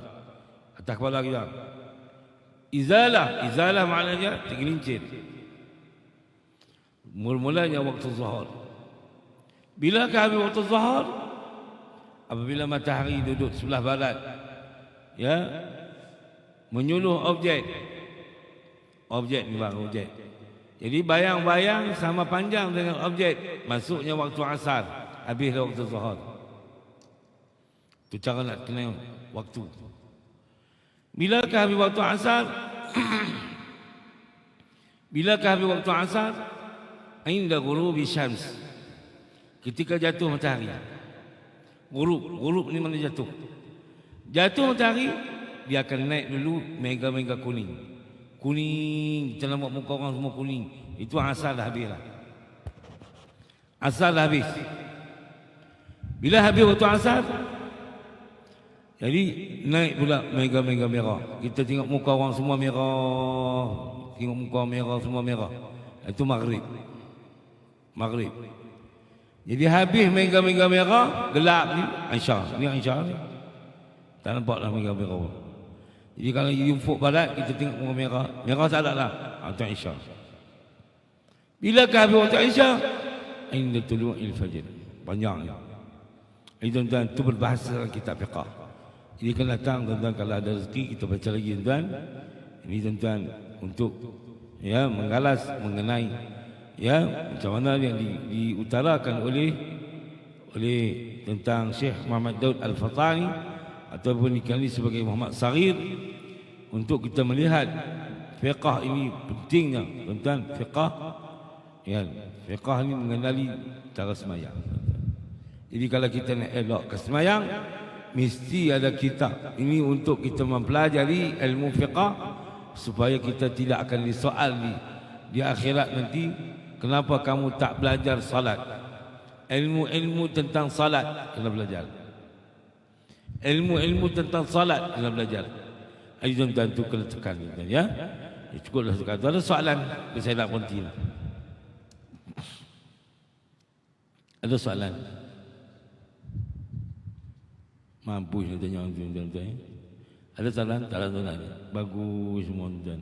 atas kepala kita. Izalah maknanya tergelincir. Mula-mulanya waktu zuhur. Bilakah habis waktu zuhur? Apabila matahari duduk sebelah barat, ya, menyuluh objek ni bang, objek. Jadi bayang-bayang sama panjang dengan objek. Masuknya waktu asar, habislah waktu zuhur. Itu cara nak kenal waktu. Bilakah habis waktu asar? Bilakah habis waktu asar? Inda ghurubi syams, ketika jatuh matahari. Ghurub ni mana jatuh? Jatuh matahari, dia akan naik dulu mega-mega kuning. Kuning, kita nampak muka orang semua kuning. Itu asar dah habis lah. Asar dah habis. Bila habis waktu asar, jadi naik pula mega-mega merah. Kita tengok muka orang semua merah. Tengok muka merah, semua merah. Itu maghrib. Jadi habis mega-mega merah, gelap ni, Aisyah. Ni Aisyah ni. Tak nampak dah mega merah. Jadi kalau ufuk barat, kita tengok muka merah. Merah tak ada lah. Itu Aisyah. Bilakah habis waktu Aisyah? Inda tulu'il fajr. Panjang ni. Ini tuan-tuan, itu berbahasa dalam kitab fiqah. Jadi akan datang tuan-tuan, kalau ada rezeki kita baca lagi tuan-tuan. Ini tuan-tuan untuk ya menggalas mengenai ya macam mana yang diutarakan oleh tentang Syekh Muhammad Daud Al-Fatani ataupun dikenali sebagai Muhammad Saghir, untuk kita melihat fiqah ini pentingnya tuan-tuan. Fiqah ini mengenali cara semayang. Jadi kalau kita nak elok ke semayang, mesti ada kitab ini untuk kita mempelajari ilmu fiqah, supaya kita tidak akan disoal di akhirat nanti, kenapa kamu tak belajar salat? Ilmu-ilmu tentang salat kena belajar. Ilmu-ilmu tentang salat kena belajar. Ayo tuan-tuan, tu kena tekan ya. Cukuplah tekan. Ada soalan? Saya nak berhenti. Ada soalan? Mampu saya tanya tuan-tuan. Ada soalan? Tak ada soalan. Bagus semua tuan-tuan.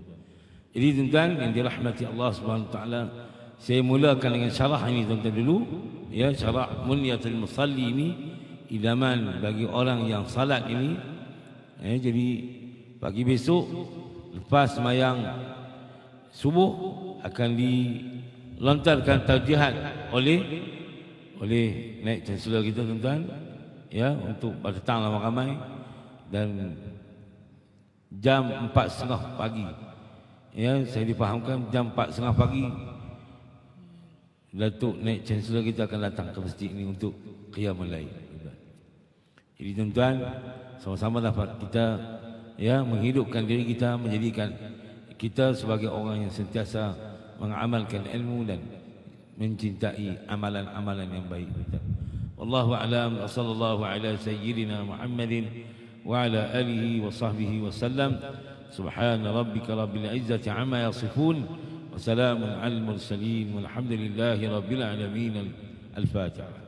Jadi tuan-tuan yang dirahmati Allah Subhanahu Wa Taala, saya mulakan dengan syarah ini tuan-tuan dulu. Ya, syarah Munyatul Musalli ini, idaman bagi orang yang salat ini. Jadi pagi besok lepas sembahyang subuh akan dilontarkan taujihat oleh naik chancellor kita tuan-tuan, ya, untuk datang ramai-ramai, dan jam 4.30 pagi. Ya, saya difahamkan jam 4.30 pagi Datuk naik chancellor kita akan datang ke masjid ini untuk qiyamul lail. Jadi tuan-tuan, sama-sama dapat kita ya menghidupkan diri kita, menjadikan kita sebagai orang yang sentiasa mengamalkan ilmu dan mencintai amalan-amalan yang baik. Wallahu a'lam. Sallallahu ala sayyidina Muhammadin wa ala alihi wa sahbihi wa sallam. Subhana rabbika rabbil izzati amma yasifun wa salamun alal mursalin walhamdulillahi rabbil alamin. Al-Fatiha.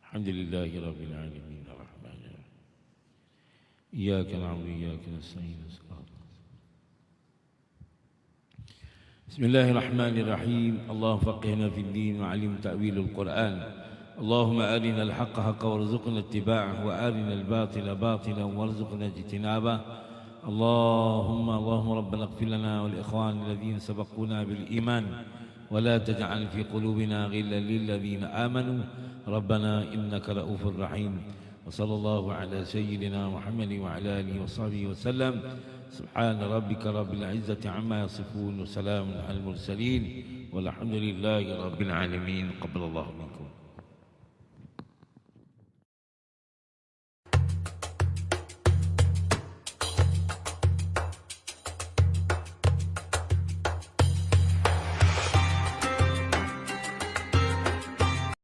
Alhamdulillahi rabbil alamin arrahmanir rahim. Iyyaka na'budu wa iyyaka nasta'in. بسم الله الرحمن الرحيم. اللهم فقهنا في الدين وعلم تأويل القرآن. اللهم أرنا الحق حقا وارزقنا اتباعه وأرنا الباطل باطلا وارزقنا اجتنابه. اللهم ربنا اغفر لنا والإخوان الذين سبقونا بالإيمان ولا تجعل في قلوبنا غلا للذين آمنوا ربنا إنك رؤوف رحيم. وصلى الله على سيدنا محمد وعلى آله وصحبه وسلم. سبحان ربك رب العزة عما يصفون وسلام على المرسلين والحمد لله رب العالمين. قبل الله منكم.